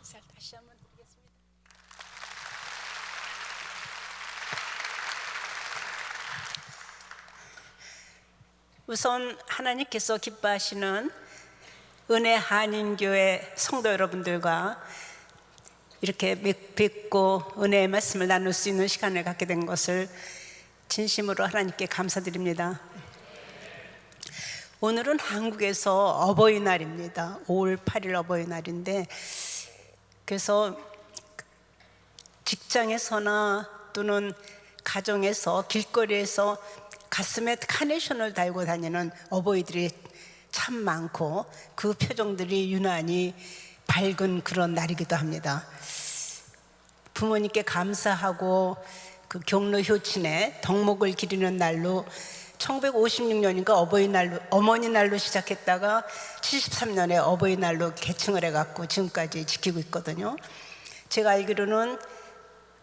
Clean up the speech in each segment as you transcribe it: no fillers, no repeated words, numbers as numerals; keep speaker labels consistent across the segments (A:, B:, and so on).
A: 인사를 다시 한번 드리겠습니다. 우선 하나님께서 기뻐하시는 은혜 한인교회 성도 여러분들과 이렇게 뵙고 은혜의 말씀을 나눌 수 있는 시간을 갖게 된 것을 진심으로 하나님께 감사드립니다. 오늘은 한국에서 어버이날입니다. 5월 8일 어버이날인데, 그래서 직장에서나 또는 가정에서 길거리에서 가슴에 카네이션을 달고 다니는 어버이들이 참 많고 그 표정들이 유난히 밝은 그런 날이기도 합니다. 부모님께 감사하고 그 경로 효친에 덕목을 기리는 날로 1956년인가 어머니날로 시작했다가 73년에 어버이날로 개칭을 해갖고 지금까지 지키고 있거든요. 제가 알기로는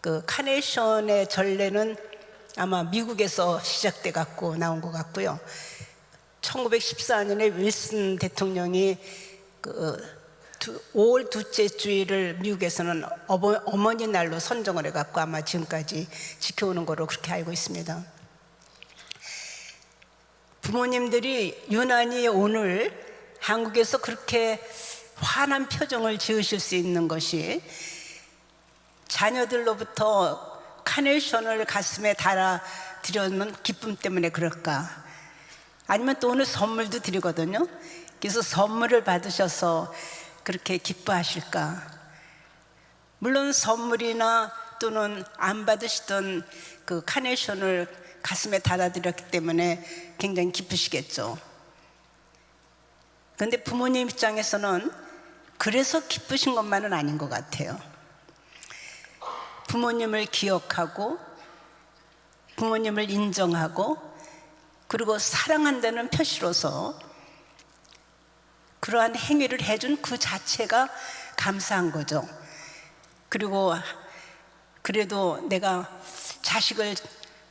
A: 그 카네이션의 전례는 아마 미국에서 시작돼 갖고 나온 것 같고요. 1914년에 윌슨 대통령이 그 5월 둘째 주일을 미국에서는 어머니 날로 선정을 해갖고 아마 지금까지 지켜오는 거로 그렇게 알고 있습니다. 부모님들이 유난히 오늘 한국에서 그렇게 환한 표정을 지으실 수 있는 것이 자녀들로부터 카네이션을 가슴에 달아드리는 기쁨 때문에 그럴까? 아니면 또 오늘 선물도 드리거든요. 그래서 선물을 받으셔서 그렇게 기뻐하실까? 물론 선물이나 또는 안 받으시던 그 카네이션을 가슴에 달아드렸기 때문에 굉장히 기쁘시겠죠. 그런데 부모님 입장에서는 그래서 기쁘신 것만은 아닌 것 같아요. 부모님을 기억하고 부모님을 인정하고 그리고 사랑한다는 표시로서 그러한 행위를 해준 그 자체가 감사한 거죠. 그리고 그래도 내가 자식을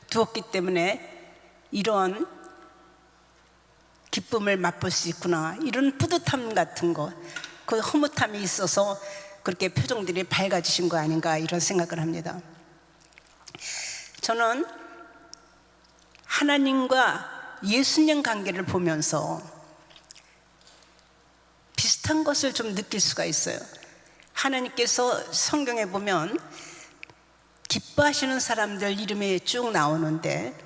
A: 두었기 때문에 이런 기쁨을 맛볼 수 있구나, 이런 뿌듯함 같은 거, 그 흐뭇함이 있어서 그렇게 표정들이 밝아지신 거 아닌가 이런 생각을 합니다. 저는 하나님과 예수님 관계를 보면서 비슷한 것을 좀 느낄 수가 있어요. 하나님께서 성경에 보면 기뻐하시는 사람들 이름이 쭉 나오는데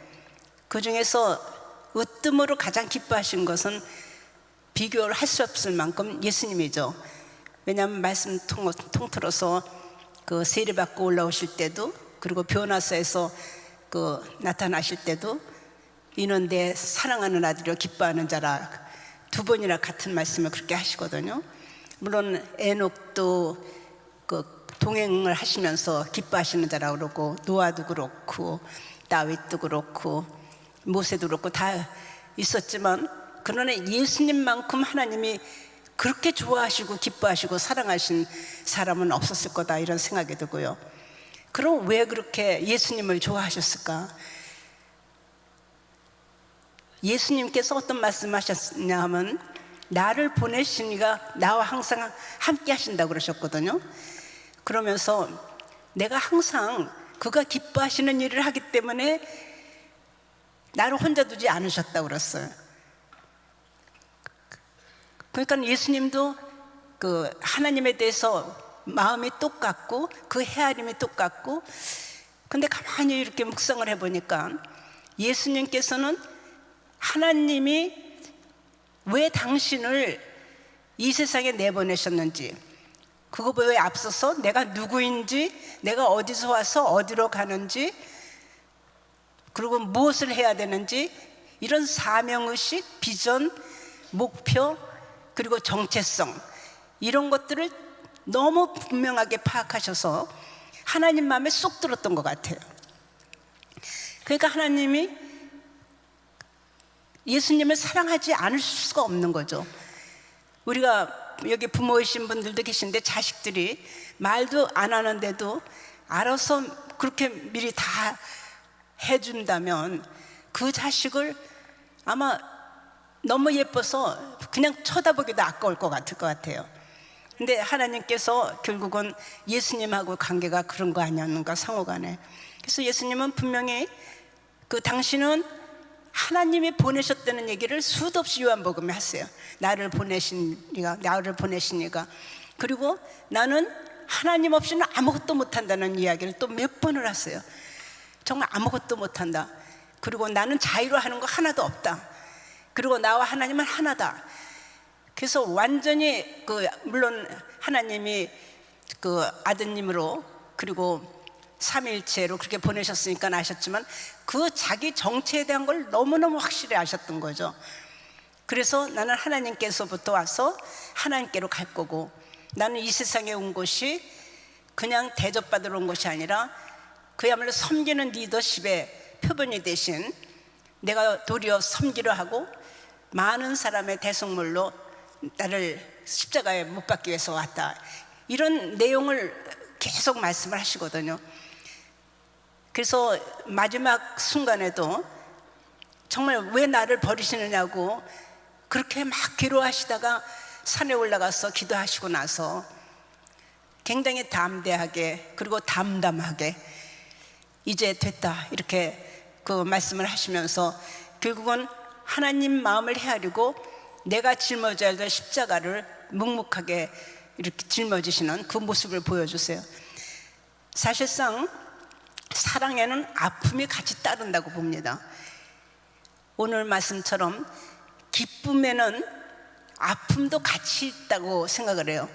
A: 그 중에서 으뜸으로 가장 기뻐하신 것은 비교를 할 수 없을 만큼 예수님이죠. 왜냐하면 말씀 통틀어서 그 세례받고 올라오실 때도, 그리고 변화사에서 그 나타나실 때도 이는 내 사랑하는 아들이요 기뻐하는 자라, 두 번이나 같은 말씀을 그렇게 하시거든요. 물론 에녹도 그 동행을 하시면서 기뻐하시는 자라고 그러고, 노아도 그렇고 다윗도 그렇고 모세도 그렇고 다 있었지만, 그러나 예수님만큼 하나님이 그렇게 좋아하시고 기뻐하시고 사랑하신 사람은 없었을 거다 이런 생각이 들고요. 그럼 왜 그렇게 예수님을 좋아하셨을까? 예수님께서 어떤 말씀하셨냐 하면 나를 보내신 이가 나와 항상 함께 하신다고 그러셨거든요. 그러면서 내가 항상 그가 기뻐하시는 일을 하기 때문에 나를 혼자 두지 않으셨다고 그랬어요. 그러니까 예수님도 그 하나님에 대해서 마음이 똑같고 그 헤아림이 똑같고, 근데 가만히 이렇게 묵상을 해보니까 예수님께서는 하나님이 왜 당신을 이 세상에 내보내셨는지, 그거보다 앞서서 내가 누구인지, 내가 어디서 와서 어디로 가는지, 그리고 무엇을 해야 되는지, 이런 사명의식, 비전, 목표, 그리고 정체성, 이런 것들을 너무 분명하게 파악하셔서 하나님 마음에 쏙 들었던 것 같아요. 그러니까 하나님이 예수님을 사랑하지 않을 수가 없는 거죠. 우리가 여기 부모이신 분들도 계신데 자식들이 말도 안 하는데도 알아서 그렇게 미리 다 해준다면 그 자식을 아마 너무 예뻐서 그냥 쳐다보기도 아까울 것 같아요. 근데 하나님께서 결국은 예수님하고 관계가 그런 거 아니었는가, 상호간에. 그래서 예수님은 분명히 당신은 하나님이 보내셨다는 얘기를 수도 없이 요한복음에 하세요. 나를 보내시니가. 그리고 나는 하나님 없이는 아무것도 못한다는 이야기를 또 몇 번을 하세요. 정말 아무것도 못한다. 그리고 나는 자유로 하는 거 하나도 없다. 그리고 나와 하나님은 하나다. 그래서 완전히 물론 하나님이 아드님으로 그리고 삼위일체로 그렇게 보내셨으니까 아셨지만 자기 정체에 대한 걸 너무너무 확실히 아셨던 거죠. 그래서 나는 하나님께서부터 와서 하나님께로 갈 거고, 나는 이 세상에 온 것이 그냥 대접받으러 온 것이 아니라 그야말로 섬기는 리더십의 표본이 대신 내가 도리어 섬기려 하고 많은 사람의 대속물로 나를 십자가에 못 박기 위해서 왔다. 이런 내용을 계속 말씀을 하시거든요. 그래서 마지막 순간에도 정말 왜 나를 버리시느냐고 그렇게 막 괴로워하시다가 산에 올라가서 기도하시고 나서 굉장히 담대하게 그리고 담담하게 이제 됐다 이렇게 말씀을 하시면서 결국은 하나님 마음을 헤아리고 내가 짊어져야 될 십자가를 묵묵하게 이렇게 짊어지시는 그 모습을 보여주세요. 사실상 사랑에는 아픔이 같이 따른다고 봅니다. 오늘 말씀처럼 기쁨에는 아픔도 같이 있다고 생각을 해요.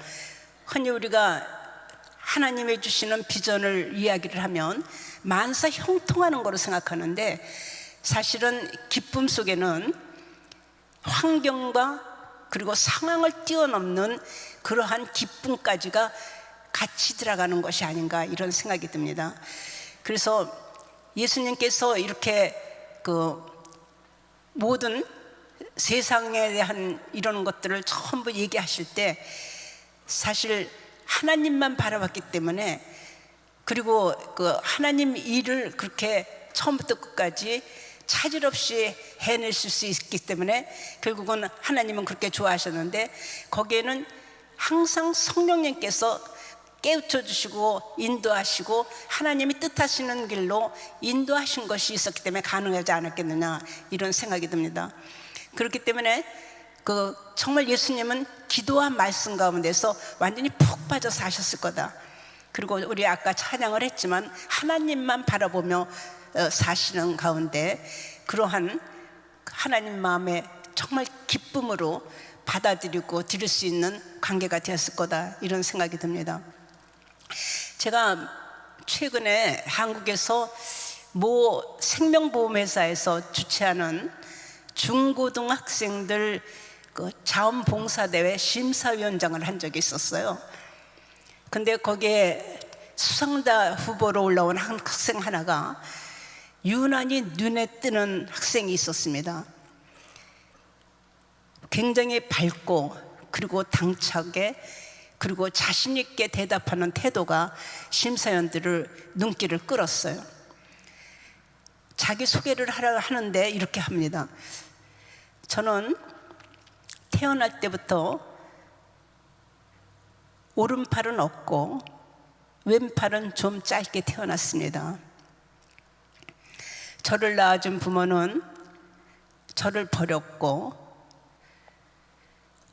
A: 흔히 우리가 하나님이 주시는 비전을 이야기를 하면 만사 형통하는 거로 생각하는데, 사실은 기쁨 속에는 환경과 그리고 상황을 뛰어넘는 그러한 기쁨까지가 같이 들어가는 것이 아닌가, 이런 생각이 듭니다. 그래서 예수님께서 이렇게 모든 세상에 대한 이런 것들을 전부 얘기하실 때 사실 하나님만 바라봤기 때문에, 그리고 하나님 일을 그렇게 처음부터 끝까지 차질 없이 해내실 수 있기 때문에 결국은 하나님은 그렇게 좋아하셨는데, 거기에는 항상 성령님께서 깨우쳐 주시고 인도하시고 하나님이 뜻하시는 길로 인도하신 것이 있었기 때문에 가능하지 않았겠느냐, 이런 생각이 듭니다. 그렇기 때문에 정말 예수님은 기도와 말씀 가운데서 완전히 푹 빠져 사셨을 거다. 그리고 우리 아까 찬양을 했지만 하나님만 바라보며 사시는 가운데 그러한 하나님 마음에 정말 기쁨으로 받아들이고 드릴 수 있는 관계가 되었을 거다, 이런 생각이 듭니다. 제가 최근에 한국에서 모 생명보험회사에서 주최하는 중고등학생들 자원봉사대회 심사위원장을 한 적이 있었어요. 근데 거기에 수상자 후보로 올라온 한 학생 하나가 유난히 눈에 띄는 학생이 있었습니다. 굉장히 밝고 그리고 당차게 그리고 자신 있게 대답하는 태도가 심사위원들을 눈길을 끌었어요. 자기 소개를 하는데 이렇게 합니다. 저는 태어날 때부터 오른팔은 없고 왼팔은 좀 짧게 태어났습니다. 저를 낳아준 부모는 저를 버렸고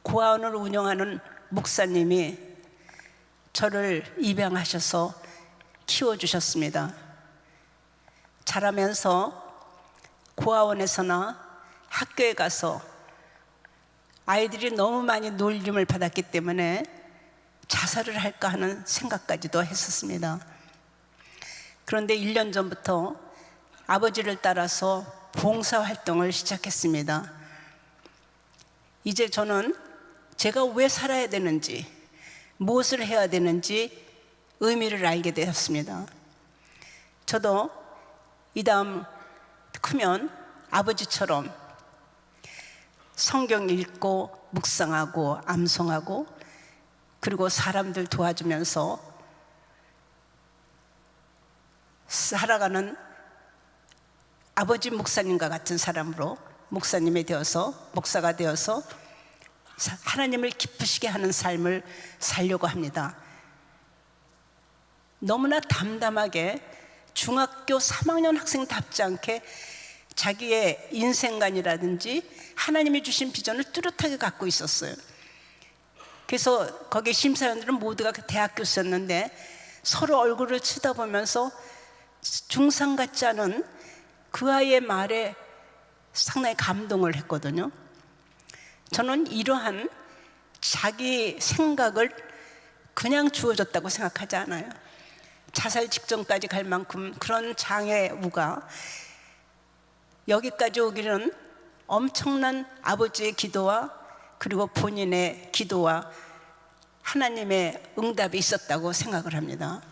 A: 고아원을 운영하는 목사님이 저를 입양하셔서 키워주셨습니다. 자라면서 고아원에서나 학교에 가서 아이들이 너무 많이 놀림을 받았기 때문에 자살을 할까 하는 생각까지도 했었습니다. 그런데 1년 전부터 아버지를 따라서 봉사활동을 시작했습니다. 이제 저는 제가 왜 살아야 되는지, 무엇을 해야 되는지 의미를 알게 되었습니다. 저도 이 다음 크면 아버지처럼 성경 읽고 묵상하고 암송하고 그리고 사람들 도와주면서 살아가는 아버지 목사님과 같은 사람으로 목사님이 되어서 목사가 되어서 하나님을 기쁘시게 하는 삶을 살려고 합니다. 너무나 담담하게 중학교 3학년 학생답지 않게 자기의 인생관이라든지 하나님이 주신 비전을 뚜렷하게 갖고 있었어요. 그래서 거기 심사위원들은 모두가 대학교였는데 서로 얼굴을 쳐다보면서 중상 같지 않은 그 아이의 말에 상당히 감동을 했거든요. 저는 이러한 자기 생각을 그냥 주어졌다고 생각하지 않아요. 자살 직전까지 갈 만큼 그런 장애우가 여기까지 오기는 엄청난 아버지의 기도와 그리고 본인의 기도와 하나님의 응답이 있었다고 생각을 합니다.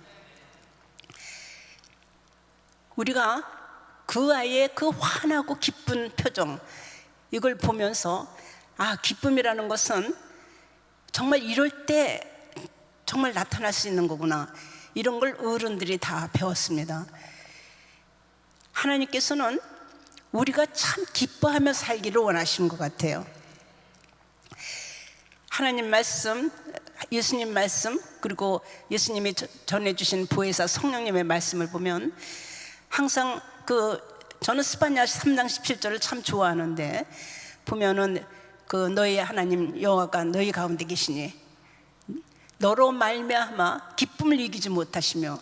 A: 우리가 그 아이의 그 환하고 기쁜 표정, 이걸 보면서 기쁨이라는 것은 정말 이럴 때 정말 나타날 수 있는 거구나, 이런 걸 어른들이 다 배웠습니다. 하나님께서는 우리가 참 기뻐하며 살기를 원하시는 것 같아요. 하나님 말씀, 예수님 말씀, 그리고 예수님이 전해주신 보혜사 성령님의 말씀을 보면 항상 저는 스바냐 3장 17절을 참 좋아하는데, 보면은 너희 하나님 여호와가 너희 가운데 계시니 너로 말미암아 기쁨을 이기지 못하시며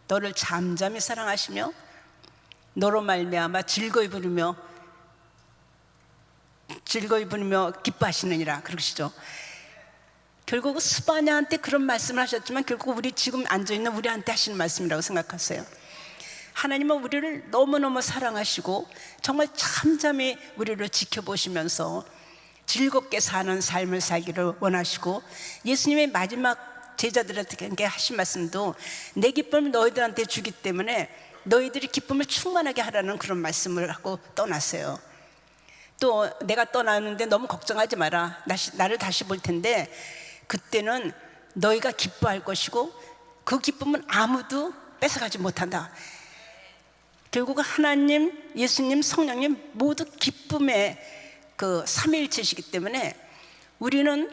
A: 너를 잠잠히 사랑하시며 너로 말미암아 즐거이 부르며 기뻐하시느니라 그러시죠. 결국 스바냐한테 그런 말씀을 하셨지만 결국 우리 지금 앉아있는 우리한테 하시는 말씀이라고 생각하세요. 하나님은 우리를 너무너무 사랑하시고 정말 잠잠히 우리를 지켜보시면서 즐겁게 사는 삶을 살기를 원하시고, 예수님의 마지막 제자들에게 하신 말씀도 내 기쁨을 너희들한테 주기 때문에 너희들이 기쁨을 충만하게 하라는 그런 말씀을 하고 떠났어요. 또 내가 떠나는데 너무 걱정하지 마라, 나를 다시 볼 텐데 그때는 너희가 기뻐할 것이고 그 기쁨은 아무도 뺏어가지 못한다. 결국 하나님, 예수님, 성령님 모두 기쁨의 삼위일체시기 때문에 우리는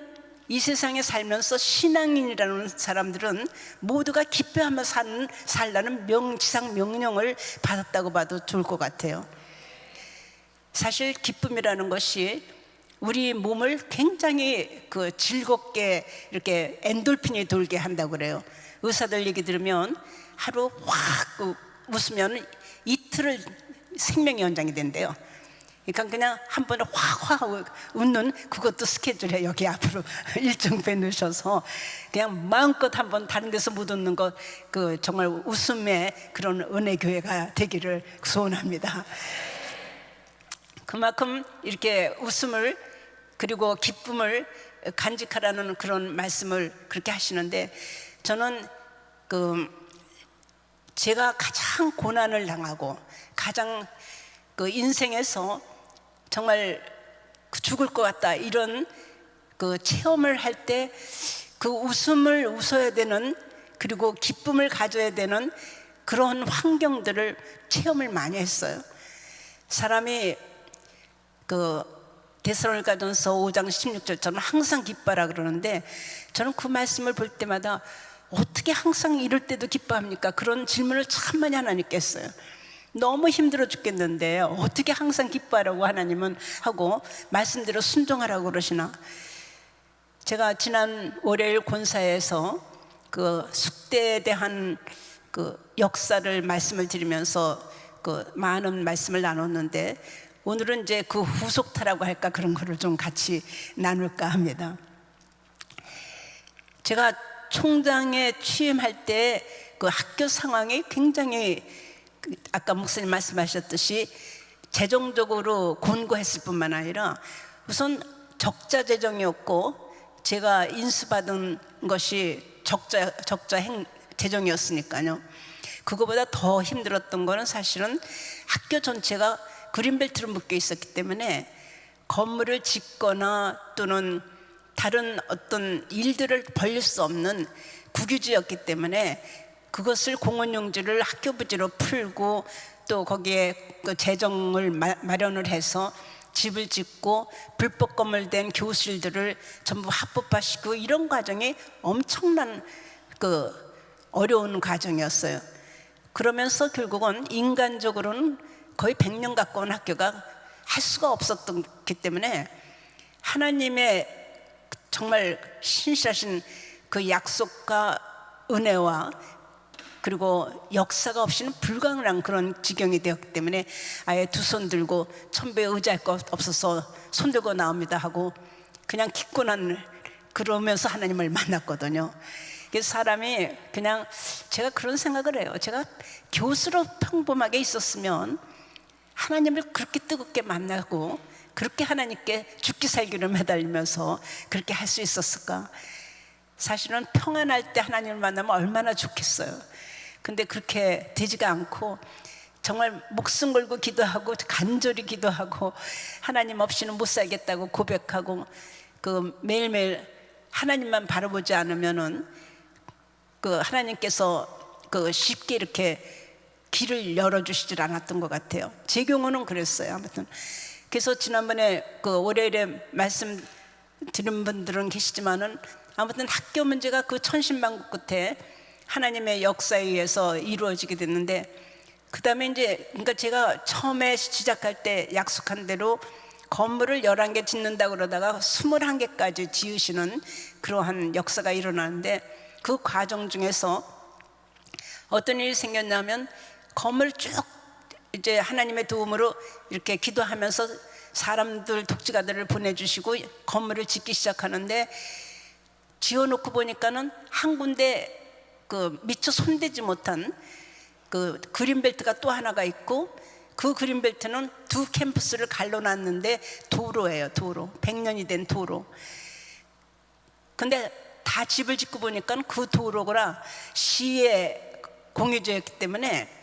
A: 이 세상에 살면서 신앙인이라는 사람들은 모두가 기뻐하며 살라는 지상 명령을 받았다고 봐도 좋을 것 같아요. 사실 기쁨이라는 것이 우리 몸을 굉장히 즐겁게 이렇게 엔돌핀이 돌게 한다고 그래요. 의사들 얘기 들으면 하루 확 웃으면 이틀을 생명 연장이 된대요. 그러니까 그냥 한 번에 확 웃는 그것도 스케줄에 여기 앞으로 일정표에 넣으셔서 그냥 마음껏 한번 다른 데서 못 웃는 것, 정말 웃음의 그런 은혜 교회가 되기를 소원합니다. 그만큼 이렇게 웃음을 그리고 기쁨을 간직하라는 그런 말씀을 그렇게 하시는데, 저는 제가 가장 고난을 당하고 가장 인생에서 정말 죽을 것 같다 이런 체험을 할 때 웃음을 웃어야 되는, 그리고 기쁨을 가져야 되는 그런 환경들을 체험을 많이 했어요. 사람이 데살로니가전서 5장 16절처럼 항상 기뻐하라 그러는데, 저는 그 말씀을 볼 때마다 어떻게 항상 이럴 때도 기뻐합니까? 그런 질문을 참 많이 하나님께 했어요. 너무 힘들어 죽겠는데 어떻게 항상 기뻐하라고 하나님은 하고 말씀대로 순종하라고 그러시나. 제가 지난 월요일 권사에서 숙대에 대한 역사를 말씀을 드리면서 많은 말씀을 나눴는데, 오늘은 이제 후속타라고 할까, 그런 거를 좀 같이 나눌까 합니다. 제가 총장에 취임할 때 학교 상황이 굉장히 아까 목사님 말씀하셨듯이 재정적으로 곤고했을 뿐만 아니라 우선 적자 재정이었고, 제가 인수받은 것이 적자 재정이었으니까요. 그거보다 더 힘들었던 거는 사실은 학교 전체가 그린벨트로 묶여 있었기 때문에 건물을 짓거나 또는 다른 어떤 일들을 벌릴 수 없는 국유지였기 때문에 그것을 공원용지를 학교 부지로 풀고 또 거기에 재정을 마련을 해서 집을 짓고 불법 건물된 교실들을 전부 합법화시키고 이런 과정이 엄청난 어려운 과정이었어요. 그러면서 결국은 인간적으로는 거의 100년 가까운 학교가 할 수가 없었기 때문에 하나님의 정말 신실하신 그 약속과 은혜와 그리고 역사가 없이는 불가능한 그런 지경이 되었기 때문에 아예 두 손 들고 천부에 의지할 것 없어서 손 들고 나옵니다 하고 그냥 기권한 그러면서 하나님을 만났거든요. 그래서 사람이 그냥 제가 그런 생각을 해요. 제가 교수로 평범하게 있었으면 하나님을 그렇게 뜨겁게 만나고 그렇게 하나님께 죽기 살기를 매달리면서 그렇게 할 수 있었을까? 사실은 평안할 때 하나님을 만나면 얼마나 좋겠어요. 근데 그렇게 되지가 않고 정말 목숨 걸고 기도하고 간절히 기도하고 하나님 없이는 못 살겠다고 고백하고 매일매일 하나님만 바라보지 않으면은 하나님께서 쉽게 이렇게 길을 열어주시질 않았던 것 같아요. 제 경우는 그랬어요. 아무튼 그래서 지난번에 월요일에 말씀 드린 분들은 계시지만은 아무튼 학교 문제가 천신만고 끝에 하나님의 역사에 의해서 이루어지게 됐는데 그 다음에 이제 그러니까 제가 처음에 시작할 때 약속한 대로 건물을 11개 짓는다고 그러다가 21개까지 지으시는 그러한 역사가 일어나는데 그 과정 중에서 어떤 일이 생겼냐면 건물을 쭉 이제 하나님의 도움으로 이렇게 기도하면서 사람들 독지가들을 보내주시고 건물을 짓기 시작하는데 지어놓고 보니까는 한 군데 미처 손대지 못한 그린벨트가 또 하나가 있고 그 그린벨트는 2캠퍼스를 갈라놨는데 도로예요. 도로 100년이 된 도로. 근데 다 집을 짓고 보니까 그 도로가 시의 공유지였기 때문에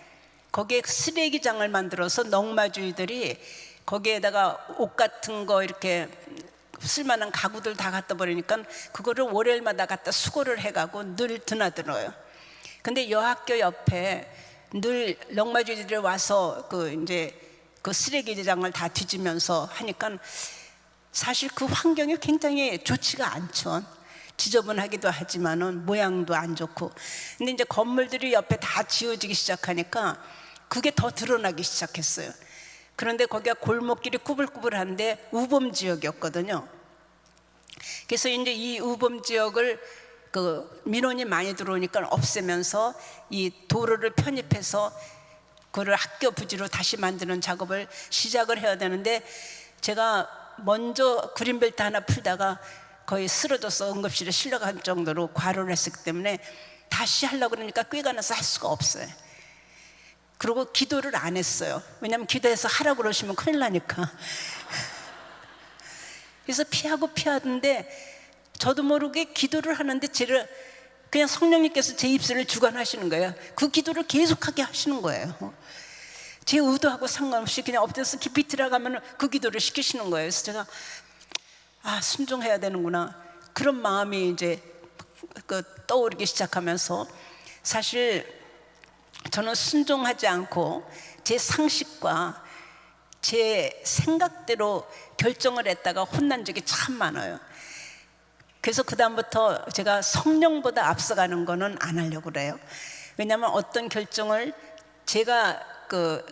A: 거기에 쓰레기장을 만들어서 넝마주의들이 거기에다가 옷 같은 거 이렇게 쓸만한 가구들 다 갖다 버리니까 그거를 월요일마다 갖다 수거를 해가고 늘 드나들어요. 근데 여학교 옆에 늘 넝마주의들이 와서 이제 쓰레기장을 다 뒤지면서 하니까 사실 그 환경이 굉장히 좋지가 않죠. 지저분하기도 하지만은 모양도 안 좋고. 근데 이제 건물들이 옆에 다 지어지기 시작하니까 그게 더 드러나기 시작했어요. 그런데 거기가 골목길이 꾸불꾸불한데 우범 지역이었거든요. 그래서 이제 이 우범 지역을 민원이 많이 들어오니까 없애면서 이 도로를 편입해서 그걸 학교 부지로 다시 만드는 작업을 시작을 해야 되는데 제가 먼저 그린벨트 하나 풀다가 거의 쓰러져서 응급실에 실려갈 정도로 과로를 했었기 때문에 다시 하려고 그러니까 꾀가 나서 할 수가 없어요. 그리고 기도를 안 했어요. 왜냐하면 기도해서 하라고 그러시면 큰일 나니까. 그래서 피하던데 저도 모르게 기도를 하는데 그냥 성령님께서 제 입술을 주관하시는 거예요. 그 기도를 계속하게 하시는 거예요. 제 의도하고 상관없이 그냥 엎드려서 깊이 들어가면 그 기도를 시키시는 거예요. 그래서 제가 순종해야 되는구나 그런 마음이 이제 떠오르기 시작하면서 사실 저는 순종하지 않고 제 상식과 제 생각대로 결정을 했다가 혼난 적이 참 많아요. 그래서 그 다음부터 제가 성령보다 앞서가는 거는 안 하려고 그래요. 왜냐하면 어떤 결정을 제가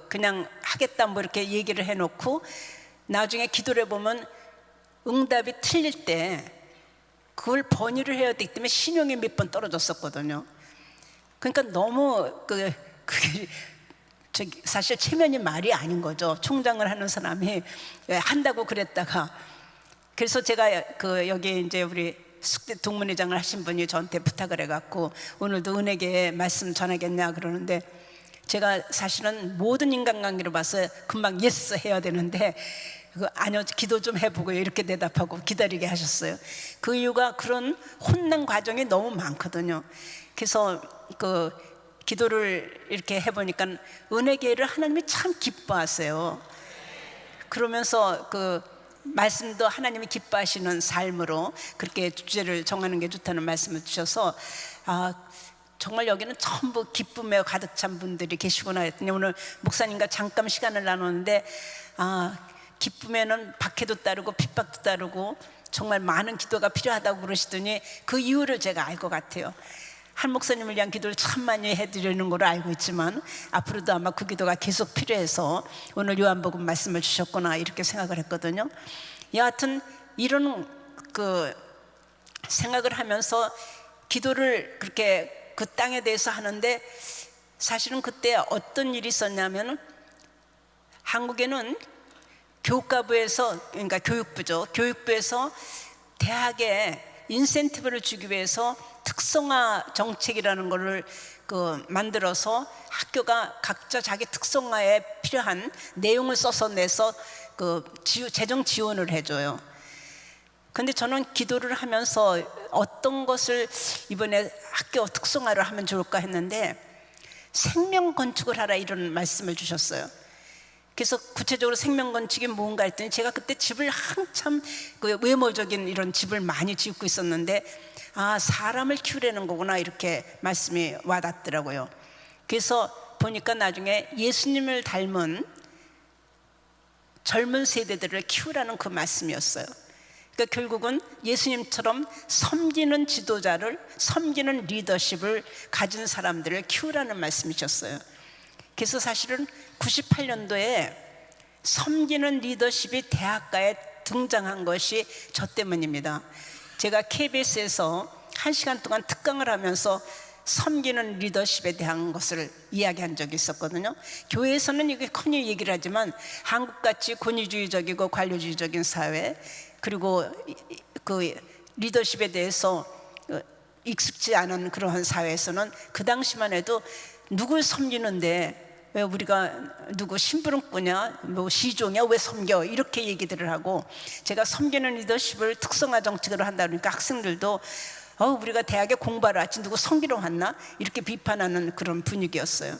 A: 그냥 하겠다 이렇게 얘기를 해놓고 나중에 기도를 해보면 응답이 틀릴 때 그걸 번유를 해야 되기 때문에 신용이 몇 번 떨어졌었거든요. 그러니까 너무 그게 사실 체면이 말이 아닌 거죠. 총장을 하는 사람이 한다고 그랬다가 그래서 제가 여기 이제 우리 숙대 동문회장을 하신 분이 저한테 부탁을 해갖고 오늘도 은혜계 말씀 전하겠냐 그러는데 제가 사실은 모든 인간관계로 봐서 금방 예스 해야 되는데 아니요 기도 좀 해보고요 이렇게 대답하고 기다리게 하셨어요. 그 이유가 그런 혼난 과정이 너무 많거든요. 그래서 기도를 이렇게 해보니까 은혜계를 하나님이 참 기뻐하세요. 그러면서 말씀도 하나님이 기뻐하시는 삶으로 그렇게 주제를 정하는 게 좋다는 말씀을 주셔서 정말 여기는 전부 기쁨에 가득 찬 분들이 계시구나 했더니 오늘 목사님과 잠깐 시간을 나눴는데 기쁨에는 박해도 따르고 핍박도 따르고 정말 많은 기도가 필요하다고 그러시더니 그 이유를 제가 알 것 같아요. 한 목사님을 위한 기도를 참 많이 해드리는 걸로 알고 있지만 앞으로도 아마 그 기도가 계속 필요해서 오늘 요한복음 말씀을 주셨구나 이렇게 생각을 했거든요. 여하튼 이런 그 생각을 하면서 기도를 그렇게 그 땅에 대해서 하는데, 사실은 그때 어떤 일이 있었냐면 한국에는 교육부에서, 그러니까 교육부죠, 교육부에서 대학에 인센티브를 주기 위해서 특성화 정책이라는 거를 만들어서 학교가 각자 자기 특성화에 필요한 내용을 써서 내서 재정 지원을 해줘요. 근데 저는 기도를 하면서 어떤 것을 이번에 학교 특성화를 하면 좋을까 했는데 생명 건축을 하라 이런 말씀을 주셨어요. 그래서 구체적으로 생명 건축이 뭔가 했더니 제가 그때 집을 한참 외모적인 이런 집을 많이 짓고 있었는데 사람을 키우려는 거구나 이렇게 말씀이 와닿더라고요. 그래서 보니까 나중에 예수님을 닮은 젊은 세대들을 키우라는 그 말씀이었어요. 그러니까 결국은 예수님처럼 섬기는 지도자를, 섬기는 리더십을 가진 사람들을 키우라는 말씀이셨어요. 그래서 사실은 98년도에 섬기는 리더십이 대학가에 등장한 것이 저 때문입니다. 제가 KBS에서 1시간 동안 특강을 하면서 섬기는 리더십에 대한 것을 이야기한 적이 있었거든요. 교회에서는 이게 흔히 얘기를 하지만 한국같이 권위주의적이고 관료주의적인 사회, 그리고 그 리더십에 대해서 익숙지 않은 그러한 사회에서는 그 당시만 해도 누굴 섬기는데 왜 우리가 누구 심부름꾼이야, 뭐 시종이야, 왜 섬겨, 이렇게 얘기들을 하고, 제가 섬기는 리더십을 특성화 정책으로 한다 그러니까 학생들도 우리가 대학에 공부하러 왔지 누구 섬기러 왔나 이렇게 비판하는 그런 분위기였어요.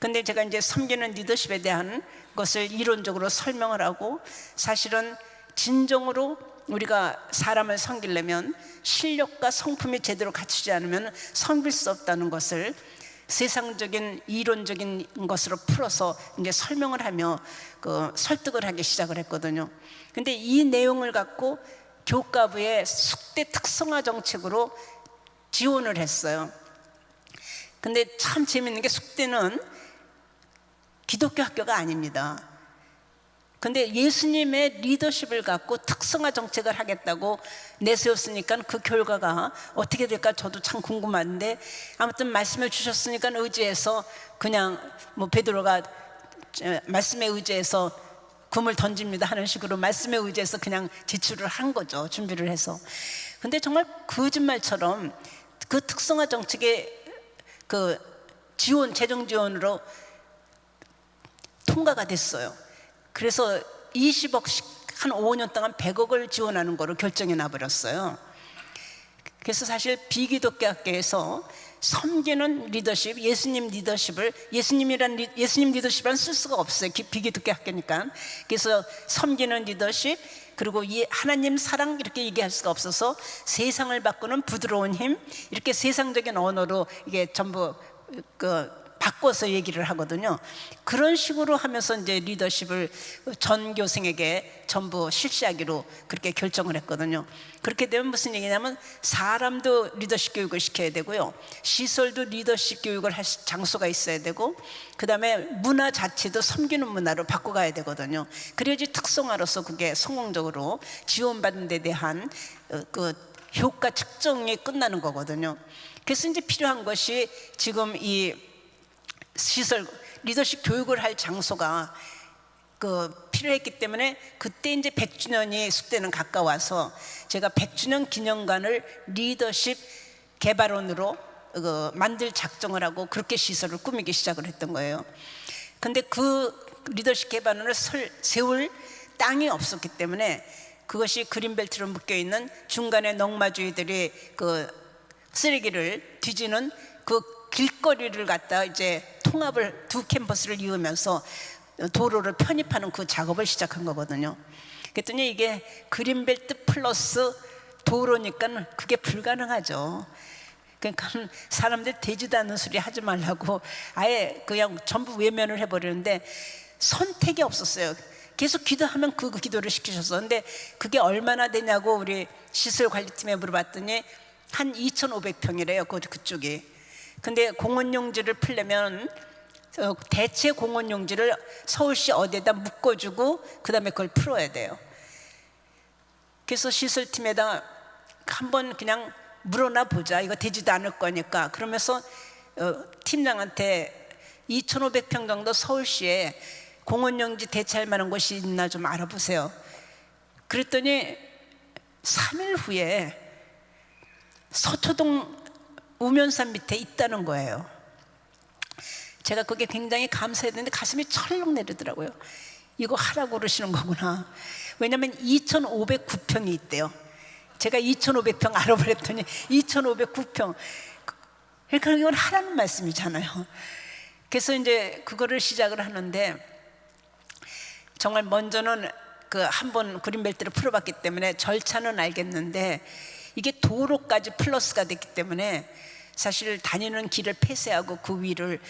A: 근데 제가 이제 섬기는 리더십에 대한 것을 이론적으로 설명을 하고, 사실은 진정으로 우리가 사람을 섬기려면 실력과 성품이 제대로 갖추지 않으면 섬길 수 없다는 것을 세상적인 이론적인 것으로 풀어서 이제 설명을 하며 설득을 하기 시작을 했거든요. 근데 이 내용을 갖고 교과부의 숙대 특성화 정책으로 지원을 했어요. 근데 참 재밌는 게 숙대는 기독교 학교가 아닙니다. 근데 예수님의 리더십을 갖고 특성화 정책을 하겠다고 내세웠으니까 그 결과가 어떻게 될까 저도 참 궁금한데, 아무튼 말씀을 주셨으니까 의지해서 그냥 뭐 베드로가 말씀에 의지해서 금을 던집니다 하는 식으로 말씀에 의지해서 그냥 제출을 한 거죠, 준비를 해서. 근데 정말 거짓말처럼 그 특성화 정책의 그 재정 지원으로 통과가 됐어요. 그래서 20억씩 한 5년 동안 100억을 지원하는 거로 결정이 나버렸어요. 그래서 사실 비기독교 학교에서 섬기는 리더십, 예수님 리더십을 예수님 리더십은 쓸 수가 없어요. 비기독교 학교니까. 그래서 섬기는 리더십, 그리고 하나님 사랑 이렇게 얘기할 수가 없어서 세상을 바꾸는 부드러운 힘, 이렇게 세상적인 언어로 이게 전부 바꿔서 얘기를 하거든요. 그런 식으로 하면서 이제 리더십을 전 교생에게 전부 실시하기로 그렇게 결정을 했거든요. 그렇게 되면 무슨 얘기냐면 사람도 리더십 교육을 시켜야 되고요, 시설도 리더십 교육을 할 장소가 있어야 되고, 그 다음에 문화 자체도 섬기는 문화로 바꿔가야 되거든요. 그래야지 특성화로서 그게 성공적으로 지원받는 데 대한 효과 측정이 끝나는 거거든요. 그래서 이제 필요한 것이 지금 이 시설, 리더십 교육을 할 장소가 필요했기 때문에 그때 이제 100주년이 숙대는 가까워서 제가 100주년 기념관을 리더십 개발원으로 만들 작정을 하고 그렇게 시설을 꾸미기 시작을 했던 거예요. 근데 그 리더십 개발원을 세울 땅이 없었기 때문에 그것이 그린벨트로 묶여 있는 중간에 농마주의들이 쓰레기를 뒤지는 그 길거리를 갖다 이제 통합을 두 캠퍼스를 이으면서 도로를 편입하는 그 작업을 시작한 거거든요. 그랬더니 이게 그린벨트 플러스 도로니까 그게 불가능하죠. 그러니까 사람들 되지도 않는 소리 하지 말라고 아예 그냥 전부 외면을 해버리는데 선택이 없었어요. 계속 기도하면 그 기도를 시키셨어. 근데 그게 얼마나 되냐고 우리 시설관리팀에 물어봤더니 한 2,500평이래요 그쪽이. 근데 공원용지를 풀려면 대체 공원용지를 서울시 어디에다 묶어주고 그 다음에 그걸 풀어야 돼요. 그래서 시설팀에다 한번 그냥 물어나 보자, 이거 되지도 않을 거니까. 그러면서 팀장한테 2,500평 정도 서울시에 공원용지 대체할 만한 곳이 있나 좀 알아보세요. 그랬더니 3일 후에 서초동 우면산 밑에 있다는 거예요. 제가 그게 굉장히 감사했는데 가슴이 철렁 내리더라고요. 이거 하라고 그러시는 거구나. 왜냐하면 2,509평이 있대요. 제가 2,500평 알아보랬더니 2,509평. 그러니까 이건 하라는 말씀이잖아요. 그래서 이제 그거를 시작을 하는데, 정말 먼저는 그 한번 그린벨트를 풀어봤기 때문에 절차는 알겠는데, 이게 도로까지 플러스가 됐기 때문에 사실 다니는 길을 폐쇄하고 그 위를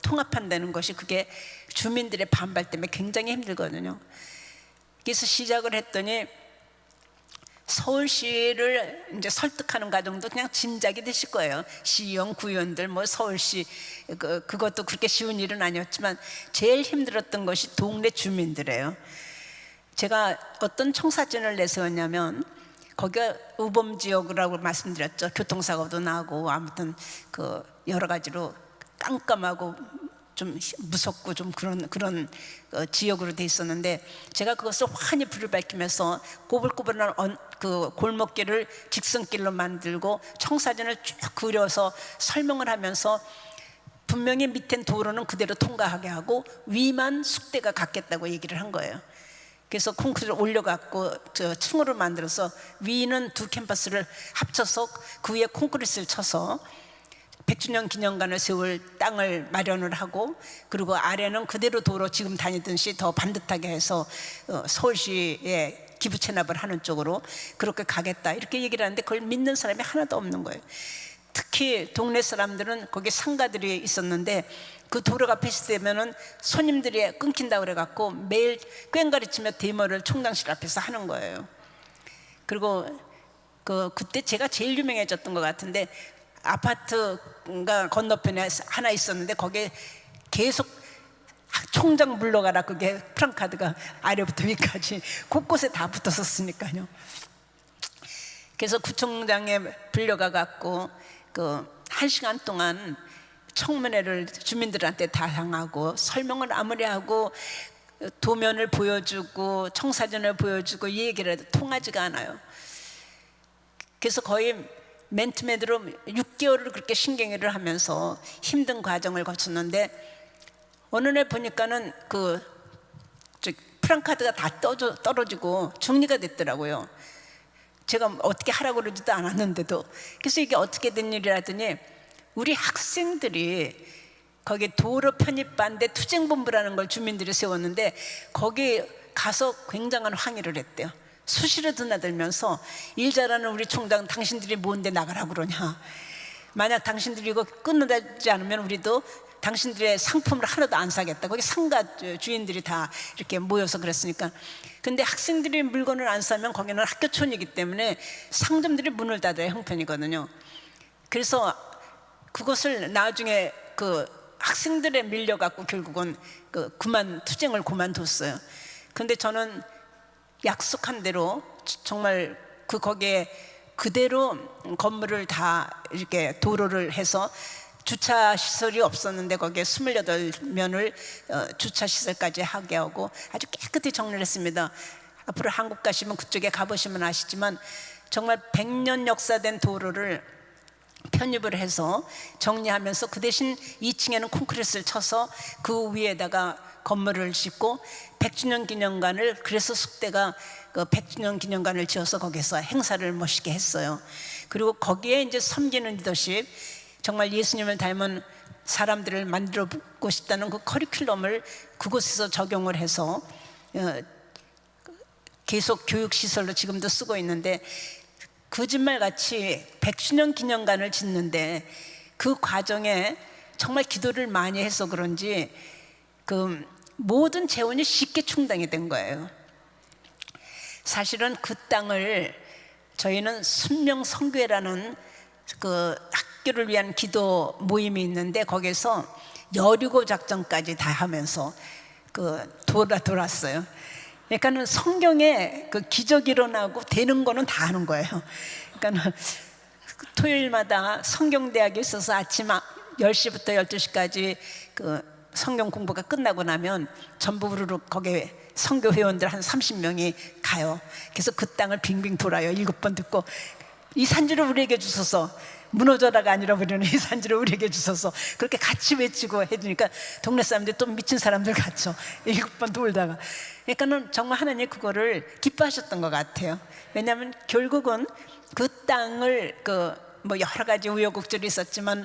A: 통합한다는 것이, 그게 주민들의 반발 때문에 굉장히 힘들거든요. 그래서 시작을 했더니 서울시를 이제 설득하는 과정도 그냥 짐작이 되실 거예요. 시의원, 구의원들, 뭐 서울시, 그것도 그렇게 쉬운 일은 아니었지만 제일 힘들었던 것이 동네 주민들이에요. 제가 어떤 청사진을 내세웠냐면, 거기가 우범지역이라고 말씀드렸죠. 교통사고도 나고 아무튼 여러 가지로 깜깜하고 좀 무섭고 좀 그런 지역으로 돼 있었는데, 제가 그것을 환히 불을 밝히면서 꼬불꼬불한 그 골목길을 직선길로 만들고 청사진을 쭉 그려서 설명을 하면서, 분명히 밑엔 도로는 그대로 통과하게 하고 위만 숙대가 갖겠다고 얘기를 한 거예요. 그래서 콘크리트를 올려갖고 층으로 만들어서 위는 두 캠퍼스를 합쳐서 그 위에 콘크리트를 쳐서 100주년 기념관을 세울 땅을 마련을 하고, 그리고 아래는 그대로 도로 지금 다니듯이 더 반듯하게 해서 서울시에 기부 체납을 하는 쪽으로 그렇게 가겠다, 이렇게 얘기를 하는데 그걸 믿는 사람이 하나도 없는 거예요. 특히 동네 사람들은 거기 상가들이 있었는데 그 도로가 폐쇄되면은 손님들이 끊긴다고 그래갖고 매일 꽹과리치며 데모를 총장실 앞에서 하는 거예요. 그리고 그때 제가 제일 유명해졌던 것 같은데, 아파트가 건너편에 하나 있었는데 거기에 계속 총장 물러가라, 그게 프랑카드가 아래부터 위까지 곳곳에 다 붙었었으니까요. 그래서 구청장에 불려가 갖고 1시간 동안 청문회를 주민들한테 다 당하고 설명을 아무리 하고 도면을 보여주고 청사진을 보여주고 이 얘기를 해도 통하지가 않아요. 그래서 거의 맨투맨으로 6개월을 그렇게 신경질을 하면서 힘든 과정을 거쳤는데, 어느 날 보니까는 프랑카드가 다 떨어지고 정리가 됐더라고요. 제가 어떻게 하라고 그러지도 않았는데도. 그래서 이게 어떻게 된 일이라더니, 우리 학생들이 거기 도로 편입 반대 투쟁본부라는 걸 주민들이 세웠는데 거기 가서 굉장한 항의를 했대요. 수시로 드나들면서, 일 잘하는 우리 총장 당신들이 뭔데 나가라고 그러냐, 만약 당신들이 이거 끊어내지 않으면 우리도 당신들의 상품을 하나도 안 사겠다. 거기 상가 주인들이 다 이렇게 모여서 그랬으니까. 근데 학생들이 물건을 안 사면 거기는 학교촌이기 때문에 상점들이 문을 닫아야 형편이거든요. 그래서 그것을 나중에 학생들에 밀려갖고 결국은 투쟁을 그만뒀어요. 근데 저는 약속한 대로 정말 거기에 그대로 건물을 다 이렇게 도로를 해서, 주차 시설이 없었는데 거기에 28면을 주차 시설까지 하게 하고 아주 깨끗이 정리를 했습니다. 앞으로 한국 가시면 그쪽에 가보시면 아시지만 정말 100년 역사된 도로를 편입을 해서 정리하면서, 그 대신 2층에는 콘크리트를 쳐서 그 위에다가 건물을 짓고 100주년 기념관을, 그래서 숙대가 100주년 기념관을 지어서 거기서 행사를 멋있게 했어요. 그리고 거기에 이제 섬기는 리더십, 정말 예수님을 닮은 사람들을 만들어 보고 싶다는 그 커리큘럼을 그곳에서 적용을 해서 계속 교육시설로 지금도 쓰고 있는데, 거짓말같이 100주년 기념관을 짓는데 그 과정에 정말 기도를 많이 해서 그런지 모든 재원이 쉽게 충당이 된 거예요. 사실은 그 땅을 저희는 순명 성교회라는 그 학교를 위한 기도 모임이 있는데 거기서 여리고 작전까지 다 하면서 돌았어요. 그러니까는 성경에 그 기적이 일어나고 되는 거는 다 하는 거예요. 그러니까는 토요일마다 성경대학에 있어서 아침 10시부터 12시까지 그 성경 공부가 끝나고 나면 전부로 거기에 성교 회원들 한 30명이 가요. 그래서 그 땅을 빙빙 돌아요. 7번 듣고 이 산지를 우리에게 주소서, 무너져라가 아니라 우리는 이 산지를 우리에게 주소서, 그렇게 같이 외치고 해주니까 동네 사람들이 또 미친 사람들 같죠. 7번 돌다가. 그러니까는 정말 하나님 그거를 기뻐하셨던 것 같아요. 왜냐하면 결국은 그 땅을 뭐 여러 가지 우여곡절이 있었지만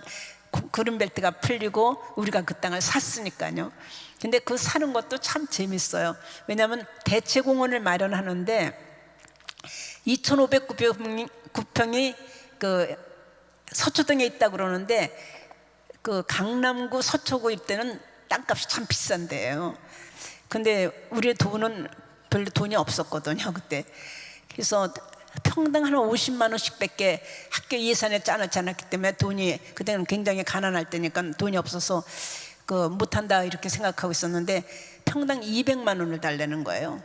A: 그린벨트가 풀리고 우리가 그 땅을 샀으니까요. 근데 그 사는 것도 참 재밌어요. 왜냐하면 대체공원을 마련하는데 2,509평이 그 서초동에 있다 그러는데 그 강남구 서초구 입대는 땅값이 참 비싼데요. 근데 우리의 돈은 별로 돈이 없었거든요 그때. 그래서 평당 한 50만 원씩 밖에 학교 예산에 짜놓지 않았기 때문에 돈이, 그때는 굉장히 가난할 때니까 돈이 없어서 못한다 이렇게 생각하고 있었는데 평당 200만 원을 달라는 거예요.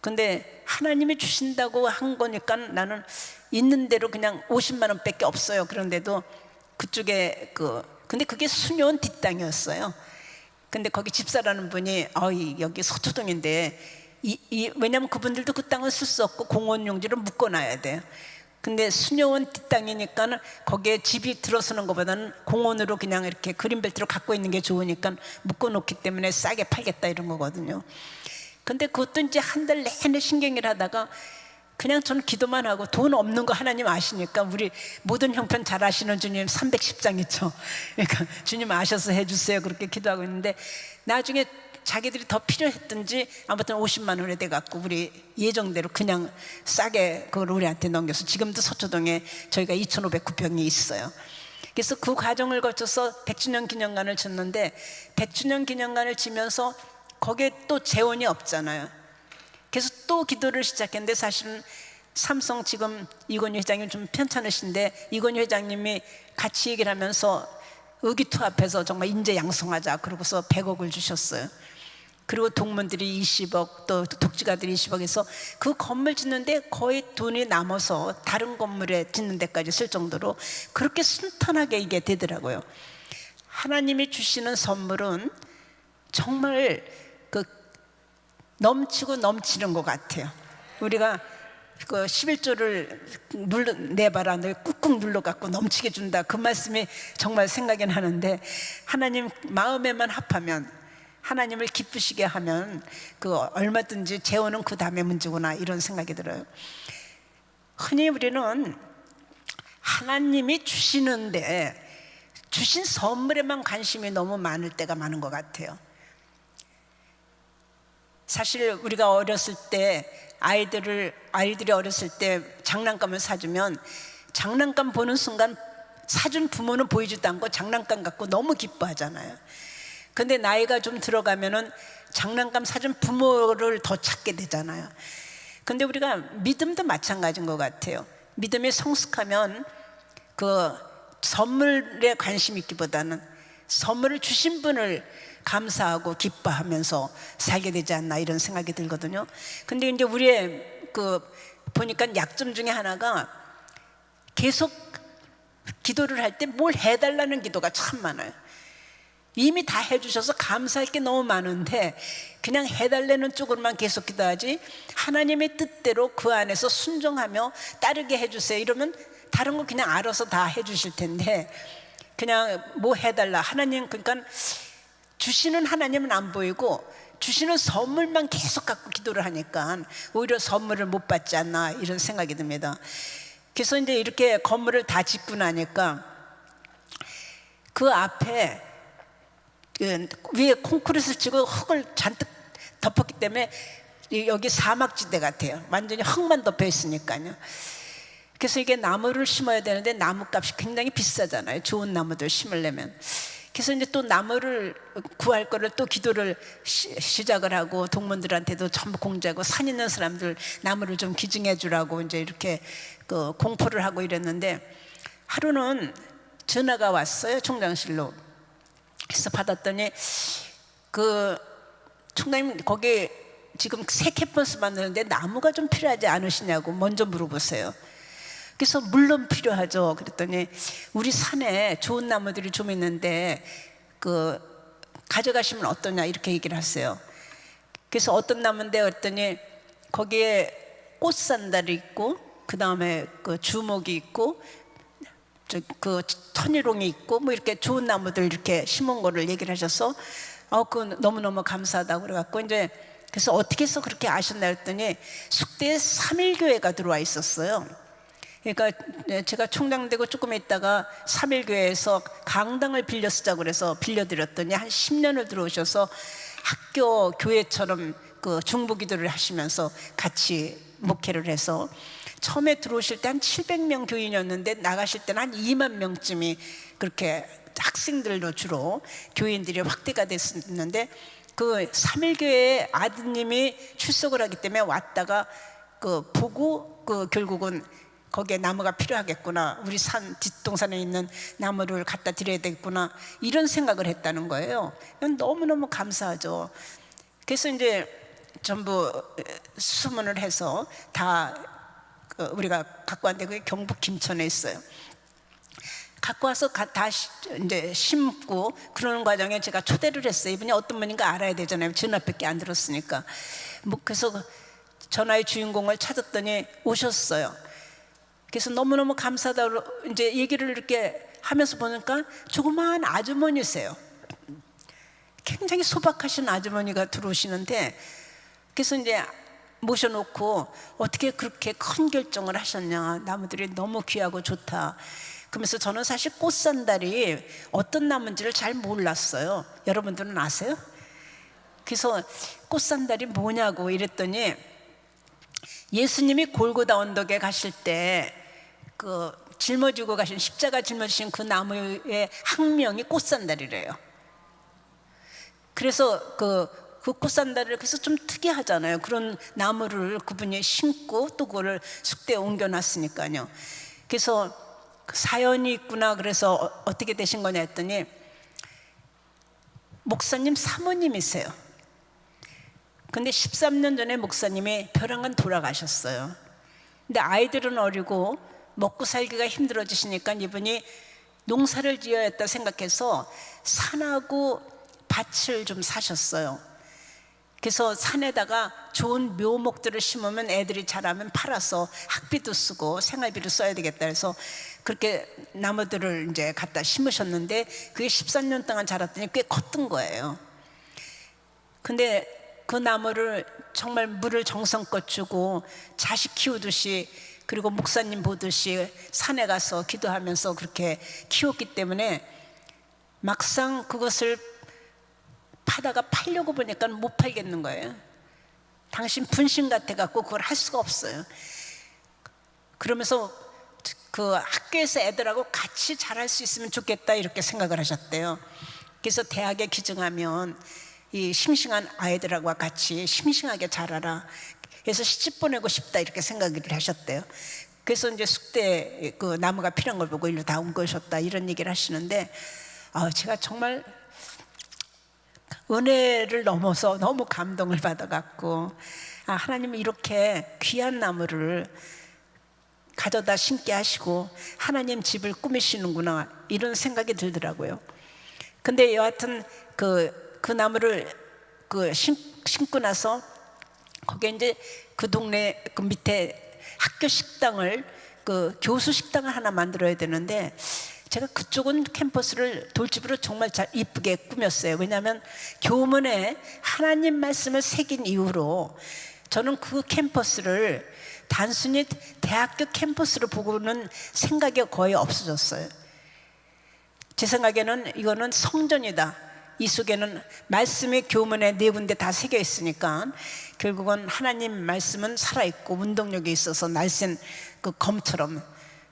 A: 근데 하나님이 주신다고 한 거니까 나는 있는 대로 그냥 50만 원 밖에 없어요. 그런데도 그쪽에 근데 그게 수녀원 뒷땅이었어요. 근데 거기 집사라는 분이 여기 서초동인데 왜냐면 그분들도 그 땅을 쓸 수 없고 공원 용지로 묶어놔야 돼요. 근데 수녀원 뒷땅이니까 거기에 집이 들어서는 것보다는 공원으로 그냥 이렇게 그린벨트로 갖고 있는 게 좋으니까 묶어놓기 때문에 싸게 팔겠다 이런 거거든요. 근데 그것도 이제 한 달 내내 신경을 하다가 그냥 저는 기도만 하고, 돈 없는 거 하나님 아시니까 우리 모든 형편 잘 아시는 주님 310장 있죠. 그러니까 주님 아셔서 해주세요 그렇게 기도하고 있는데 나중에 자기들이 더 필요했든지 아무튼 50만 원에 돼갖고 우리 예정대로 그냥 싸게 그걸 우리한테 넘겨서 지금도 서초동에 저희가 2,509평이 있어요. 그래서 그 과정을 거쳐서 100주년 기념관을 쳤는데 100주년 기념관을 치면서 거기에 또 재원이 없잖아요. 그래서 또 기도를 시작했는데 사실은 삼성 지금 이건희 회장님 좀 편찮으신데 이건희 회장님이 같이 얘기를 하면서 의기투합해서 정말 인재 양성하자 그러고서 100억을 주셨어요. 그리고 동문들이 20억, 또 독지가들이 20억 해서 그 건물 짓는데 거의 돈이 남아서 다른 건물에 짓는 데까지 쓸 정도로 그렇게 순탄하게 이게 되더라고요. 하나님이 주시는 선물은 정말 넘치고 넘치는 것 같아요. 우리가 11조를 내봐라 늘 꾹꾹 눌러갖고 넘치게 준다, 그 말씀이 정말 생각이 나는데 하나님 마음에만 합하면, 하나님을 기쁘시게 하면 얼마든지 재원은 그 다음에 문제구나 이런 생각이 들어요. 흔히 우리는 하나님이 주시는데 주신 선물에만 관심이 너무 많을 때가 많은 것 같아요. 사실 우리가 어렸을 때 아이들이 어렸을 때 장난감을 사주면 장난감 보는 순간 사준 부모는 보이지도 않고 장난감 갖고 너무 기뻐하잖아요. 근데 나이가 좀 들어가면은 장난감 사준 부모를 더 찾게 되잖아요. 근데 우리가 믿음도 마찬가지인 것 같아요. 믿음이 성숙하면 선물에 관심 있기보다는 선물을 주신 분을 감사하고 기뻐하면서 살게 되지 않나 이런 생각이 들거든요. 근데 이제 우리의 보니까 약점 중에 하나가 계속 기도를 할 때 뭘 해달라는 기도가 참 많아요. 이미 다 해주셔서 감사할 게 너무 많은데 그냥 해달라는 쪽으로만 계속 기도하지 하나님의 뜻대로 그 안에서 순종하며 따르게 해주세요 이러면 다른 거 그냥 알아서 다 해주실 텐데 그냥 뭐 해달라 하나님, 그러니까 주시는 하나님은 안 보이고 주시는 선물만 계속 갖고 기도를 하니까 오히려 선물을 못 받지 않나 이런 생각이 듭니다. 그래서 이제 이렇게 건물을 다 짓고 나니까 그 앞에 위에 콘크리트를 치고 흙을 잔뜩 덮었기 때문에 여기 사막지대 같아요. 완전히 흙만 덮여 있으니까요. 그래서 이게 나무를 심어야 되는데 나무값이 굉장히 비싸잖아요. 좋은 나무들 심으려면. 그래서 이제 또 나무를 구할 거를 또 기도를 시작을 하고 동문들한테도 전부 공지하고 산 있는 사람들 나무를 좀 기증해 주라고 이제 이렇게 그 공포를 하고 이랬는데 하루는 전화가 왔어요, 총장실로. 그래서 받았더니 그 총장님 거기 지금 새 캠퍼스 만드는데 나무가 좀 필요하지 않으시냐고 먼저 물어보세요. 그래서 물론 필요하죠. 그랬더니 우리 산에 좋은 나무들이 좀 있는데 그 가져가시면 어떠냐 이렇게 얘기를 하세요. 그래서 어떤 나무인데 그랬더니 거기에 꽃산달이 있고 그 다음에 그 주목이 있고 그 천일홍이 있고 뭐 이렇게 좋은 나무들 이렇게 심은 거를 얘기를 하셔서 그 너무너무 감사하다고 그래갖고 이제 그래서 어떻게 해서 그렇게 아셨나 했더니 숙대에 3.1교회가 들어와 있었어요. 그러니까 제가 총장 되고 조금 있다가 3.1교회에서 강당을 빌려 쓰자고 그래서 빌려드렸더니 한 10년을 들어오셔서 학교 교회처럼 그 중보기도를 하시면서 같이 목회를 해서 처음에 들어오실 때 한 700명 교인이었는데 나가실 때는 한 2만 명쯤이 그렇게 학생들로 주로 교인들이 확대가 됐었는데 그 3.1교회 아드님이 출석을 하기 때문에 왔다가 그 보고 그 결국은 거기에 나무가 필요하겠구나, 우리 산 뒷동산에 있는 나무를 갖다 드려야 되겠구나 이런 생각을 했다는 거예요. 너무너무 감사하죠. 그래서 이제 전부 수문을 해서 다 우리가 갖고 왔는데 그게 경북 김천에 있어요. 갖고 와서 다 이제 심고 그러는 과정에 제가 초대를 했어요. 이분이 어떤 분인가 알아야 되잖아요. 전화밖에 안 들었으니까. 그래서 전화의 주인공을 찾았더니 오셨어요. 그래서 너무너무 감사하다고 이제 얘기를 이렇게 하면서 보니까 조그마한 아주머니세요. 굉장히 소박하신 아주머니가 들어오시는데 그래서 이제 모셔놓고 어떻게 그렇게 큰 결정을 하셨냐, 나무들이 너무 귀하고 좋다 그러면서 저는 사실 꽃산달이 어떤 나무인지를 잘 몰랐어요. 여러분들은 아세요? 그래서 꽃산달이 뭐냐고 이랬더니 예수님이 골고다 언덕에 가실 때 그 짊어지고 가신 십자가 짊어지신 그 나무의 학명이 꽃산달이래요. 그래서 그 꽃산달을 그래서 좀 특이하잖아요. 그런 나무를 그분이 심고 또 그거를 숙대에 옮겨놨으니까요. 그래서 사연이 있구나. 그래서 어떻게 되신 거냐 했더니 목사님 사모님이세요. 근데 13년 전에 목사님이 벼랑간 돌아가셨어요. 근데 아이들은 어리고 먹고 살기가 힘들어지시니까 이분이 농사를 지어야 했다 생각해서 산하고 밭을 좀 사셨어요. 그래서 산에다가 좋은 묘목들을 심으면 애들이 자라면 팔아서 학비도 쓰고 생활비를 써야 되겠다 해서 그렇게 나무들을 이제 갖다 심으셨는데 그게 13년 동안 자랐더니 꽤 컸던 거예요. 근데 그 나무를 정말 물을 정성껏 주고 자식 키우듯이 그리고 목사님 보듯이 산에 가서 기도하면서 그렇게 키웠기 때문에 막상 그것을 파다가 팔려고 보니까 못 팔겠는 거예요. 당신 분신 같아 갖고 그걸 할 수가 없어요. 그러면서 그 학교에서 애들하고 같이 자랄 수 있으면 좋겠다 이렇게 생각을 하셨대요. 그래서 대학에 기증하면 이 싱싱한 아이들하고 같이 싱싱하게 자라라, 그래서 시집 보내고 싶다 이렇게 생각을 하셨대요. 그래서 이제 숙대 그 나무가 필요한 걸 보고 일로 다 온 것이었다 이런 얘기를 하시는데 제가 정말 은혜를 넘어서 너무 감동을 받아갖고 하나님이 이렇게 귀한 나무를 가져다 심게 하시고 하나님 집을 꾸미시는구나 이런 생각이 들더라고요. 근데 여하튼 그 나무를 심고 나서 거기에 이제 그 동네 그 밑에 학교 식당을 그 교수 식당을 하나 만들어야 되는데 제가 그쪽은 캠퍼스를 돌집으로 정말 잘 이쁘게 꾸몄어요. 왜냐하면 교문에 하나님 말씀을 새긴 이후로 저는 그 캠퍼스를 단순히 대학교 캠퍼스로 보고는 생각이 거의 없어졌어요. 제 생각에는 이거는 성전이다. 이 속에는 말씀의 교문에 네 군데 다 새겨 있으니까 결국은 하나님 말씀은 살아있고 운동력이 있어서 날쌘 그 검처럼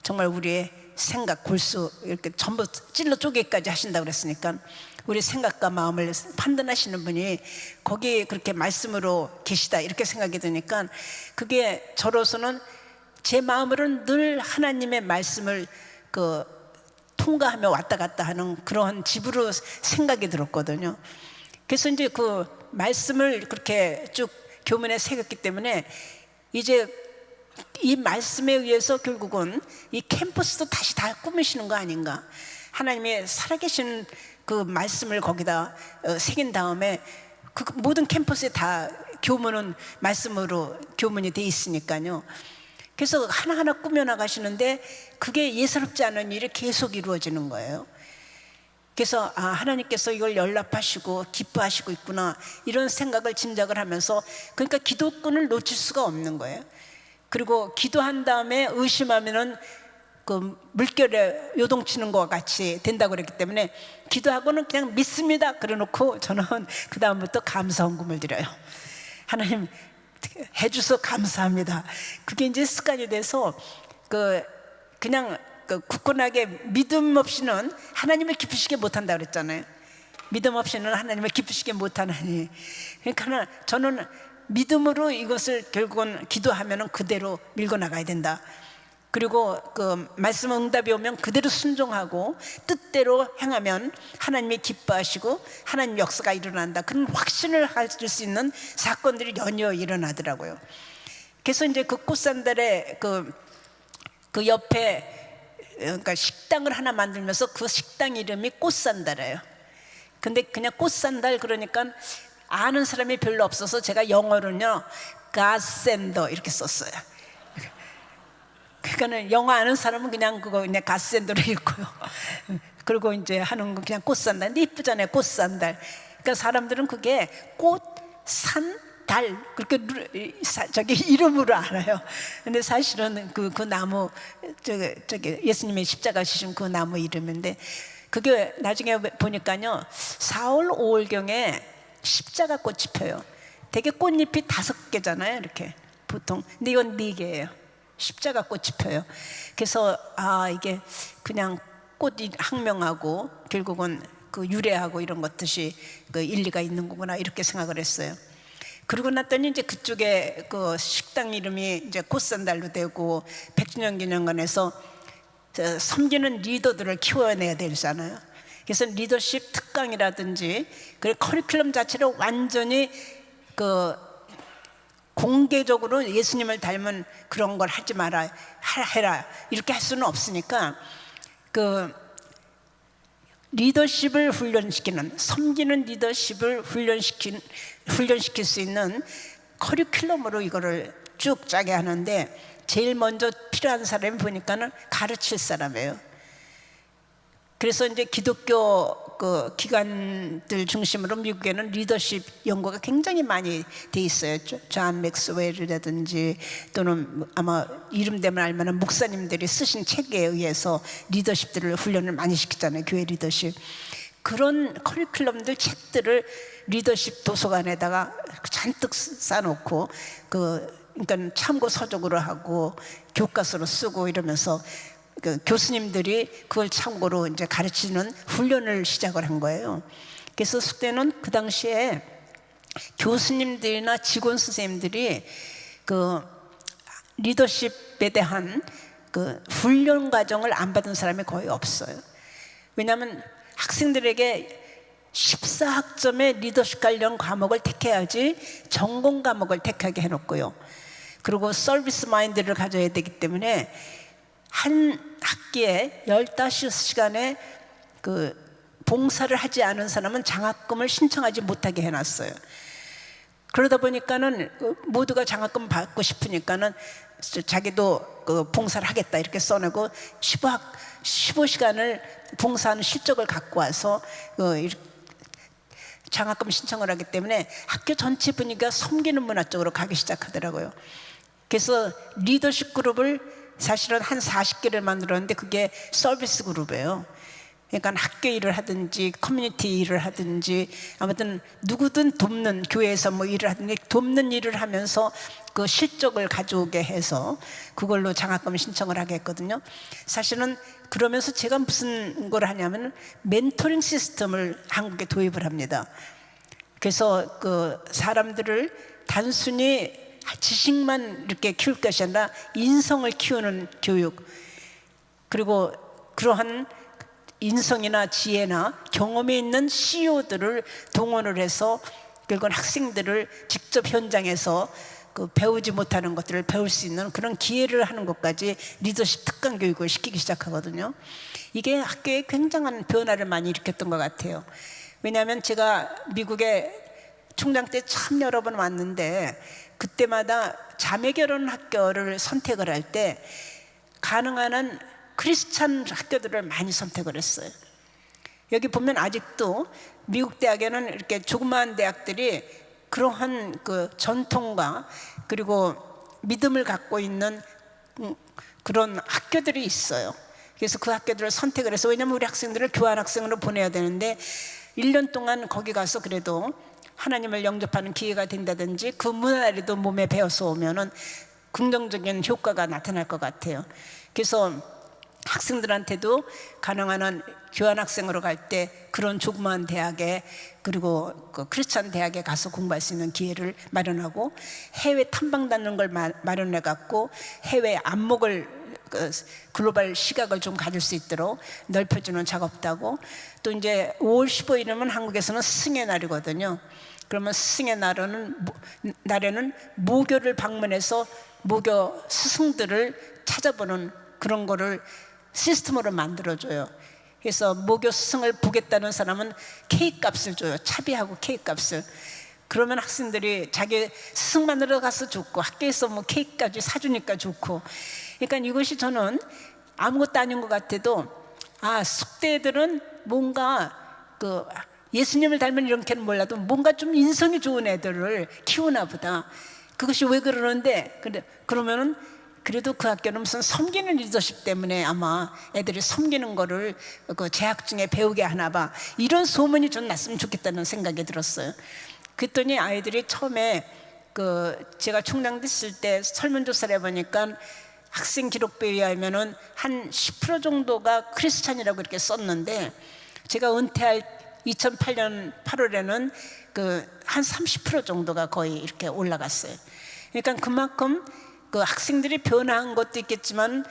A: 정말 우리의 생각, 골수 이렇게 전부 찔러 쪼개기까지 하신다고 그랬으니까 우리 생각과 마음을 판단하시는 분이 거기에 그렇게 말씀으로 계시다 이렇게 생각이 드니까 그게 저로서는 제 마음으로는 늘 하나님의 말씀을 통과하며 왔다 갔다 하는 그런 집으로 생각이 들었거든요. 그래서 이제 그 말씀을 그렇게 쭉 교문에 새겼기 때문에 이제 이 말씀에 의해서 결국은 이 캠퍼스도 다시 다 꾸미시는 거 아닌가. 하나님의 살아계신 그 말씀을 거기다 새긴 다음에 그 모든 캠퍼스에 다 교문은 말씀으로 교문이 돼 있으니까요. 그래서 하나하나 꾸며나가시는데 그게 예사롭지 않은 일이 계속 이루어지는 거예요. 그래서 하나님께서 이걸 연락하시고 기뻐하시고 있구나 이런 생각을 짐작을 하면서 그러니까 기도권을 놓칠 수가 없는 거예요. 그리고 기도한 다음에 의심하면은 그 물결에 요동치는 것과 같이 된다고 그랬기 때문에 기도하고는 그냥 믿습니다 그래놓고 저는 그 다음부터 감사 헌금을 드려요. 하나님 해주셔서 감사합니다. 그게 이제 습관이 돼서 그냥 굳건하게 믿음 없이는 하나님을 기쁘시게 못한다 그랬잖아요. 믿음 없이는 하나님을 기쁘시게 못하나니. 그러니까 저는 믿음으로 이것을 결국은 기도하면 그대로 밀고 나가야 된다. 그리고 그 말씀 응답이 오면 그대로 순종하고 뜻대로 행하면 하나님이 기뻐하시고 하나님 역사가 일어난다. 그런 확신을 가질 수 있는 사건들이 연이어 일어나더라고요. 그래서 이제 그 꽃산달에 그 옆에 그러니까 식당을 하나 만들면서 그 식당 이름이 꽃산달이에요. 근데 그냥 꽃산달 그러니까 아는 사람이 별로 없어서 제가 영어로는요 갓샌더 이렇게 썼어요. 그러니까는 영어 아는 사람은 그냥 그냥 갓샌더로 읽고요. 그리고 이제 하는 거 그냥 꽃산달. 근데 이쁘잖아요, 꽃산달. 그러니까 사람들은 그게 꽃, 산, 달 그렇게 저기 이름으로 알아요. 근데 사실은 그 나무 저기 예수님의 십자가 지신 그 나무 이름인데 그게 나중에 보니까요 4월 5월경에 십자가 꽃이 펴요. 되게 꽃잎이 5개잖아요, 이렇게 보통. 근데 이건 4개예요. 십자가 꽃이 펴요. 그래서 이게 그냥 꽃이 항명하고 결국은 그 유래하고 이런 것들이 그 일리가 있는 거구나 이렇게 생각을 했어요. 그러고 났더니 이제 그쪽에 그 식당 이름이 이제 꽃산달로 되고 100주년 기념관에서 섬기는 리더들을 키워내야 되잖아요. 그래서 리더십 특강이라든지 그 커리큘럼 자체를 완전히 공개적으로 예수님을 닮은 그런 걸 하지 마라, 해라 이렇게 할 수는 없으니까 리더십을 훈련시키는 섬기는 리더십을 훈련시킬 수 있는 커리큘럼으로 이거를 쭉 짜게 하는데 제일 먼저 필요한 사람이 보니까는 가르칠 사람이에요. 그래서 이제 기독교 그 기관들 중심으로 미국에는 리더십 연구가 굉장히 많이 돼 있어요. 존 맥스웰이라든지 또는 아마 이름 되면 알만한 목사님들이 쓰신 책에 의해서 리더십들을 훈련을 많이 시키잖아요. 교회 리더십. 그런 커리큘럼들 책들을 리더십 도서관에다가 잔뜩 싸놓고 그러니까 참고 서적으로 하고 교과서로 쓰고 이러면서 교수님들이 그걸 참고로 이제 가르치는 훈련을 시작을 한 거예요. 그래서 숙대는 그 당시에 교수님들이나 직원 선생님들이 그 리더십에 대한 그 훈련 과정을 안 받은 사람이 거의 없어요. 왜냐하면 학생들에게 14학점의 리더십 관련 과목을 택해야지 전공 과목을 택하게 해놓고요. 그리고 서비스 마인드를 가져야 되기 때문에 한 학기에 15시간의 그 봉사를 하지 않은 사람은 장학금을 신청하지 못하게 해놨어요. 그러다 보니까는 모두가 장학금 받고 싶으니까는 자기도 그 봉사를 하겠다 이렇게 써내고 15시간을 봉사하는 실적을 갖고 와서 장학금 신청을 하기 때문에 학교 전체 분위기가 섬기는 문화 쪽으로 가기 시작하더라고요. 그래서 리더십 그룹을 사실은 한 40개를 만들었는데 그게 서비스 그룹이에요. 그러니까 학교 일을 하든지 커뮤니티 일을 하든지 아무튼 누구든 돕는 교회에서 뭐 일을 하든지 돕는 일을 하면서 그 실적을 가져오게 해서 그걸로 장학금 신청을 하게 했거든요. 사실은 그러면서 제가 무슨 걸 하냐면 멘토링 시스템을 한국에 도입을 합니다. 그래서 그 사람들을 단순히 지식만 이렇게 키울 것이 아니라 인성을 키우는 교육, 그리고 그러한 인성이나 지혜나 경험이 있는 CEO들을 동원을 해서 결국은 학생들을 직접 현장에서 그 배우지 못하는 것들을 배울 수 있는 그런 기회를 하는 것까지 리더십 특강 교육을 시키기 시작하거든요. 이게 학교에 굉장한 변화를 많이 일으켰던 것 같아요. 왜냐하면 제가 미국에 총장 때 참 여러 번 왔는데 그때마다 자매 결혼 학교를 선택을 할 때 가능한 한 크리스찬 학교들을 많이 선택을 했어요. 여기 보면 아직도 미국 대학에는 이렇게 조그마한 대학들이 그러한 그 전통과 그리고 믿음을 갖고 있는 그런 학교들이 있어요. 그래서 그 학교들을 선택을 해서, 왜냐하면 우리 학생들을 교환학생으로 보내야 되는데 1년 동안 거기 가서 그래도 하나님을 영접하는 기회가 된다든지 그 문화라도 몸에 배워서 오면은 긍정적인 효과가 나타날 것 같아요. 그래서 학생들한테도 가능한 한 교환학생으로 갈 때 그런 조그마한 대학에, 그리고 그 크리스찬 대학에 가서 공부할 수 있는 기회를 마련하고, 해외 탐방 다니는 걸 마련해 갖고 해외 안목을, 글로벌 시각을 좀 가질 수 있도록 넓혀주는 작업도 하고, 또 이제 5월 15일이면 한국에서는 스승의 날이거든요. 그러면 스승의 날에는 모교를 방문해서 모교 스승들을 찾아보는 그런 거를 시스템으로 만들어줘요. 그래서 모교 스승을 보겠다는 사람은 케이크 값을 줘요. 차비하고 케이크 값을. 그러면 학생들이 자기 스승 만나러 가서 좋고, 학교에서 뭐 케이크까지 사주니까 좋고. 그러니까 이것이 저는 아무것도 아닌 것 같아도, 아, 숙대들은 뭔가 그 예수님을 닮은 이렇게는 몰라도 뭔가 좀 인성이 좋은 애들을 키우나 보다. 그것이 왜 그러는데, 그러면은 그래도 그 학교는 무슨 섬기는 리더십 때문에 아마 애들이 섬기는 거를 그 재학 중에 배우게 하나 봐. 이런 소문이 좀 났으면 좋겠다는 생각이 들었어요. 그랬더니 아이들이 처음에 그 제가 총장 됐을 때 설문조사를 해보니까 학생 기록부에 의하면은 한 10% 정도가 크리스찬이라고 이렇게 썼는데, 제가 은퇴할 2008년 8월에는 그 한 30% 정도가 거의 이렇게 올라갔어요. 그러니까 그만큼 그 학생들이 변화한 것도 있겠지만,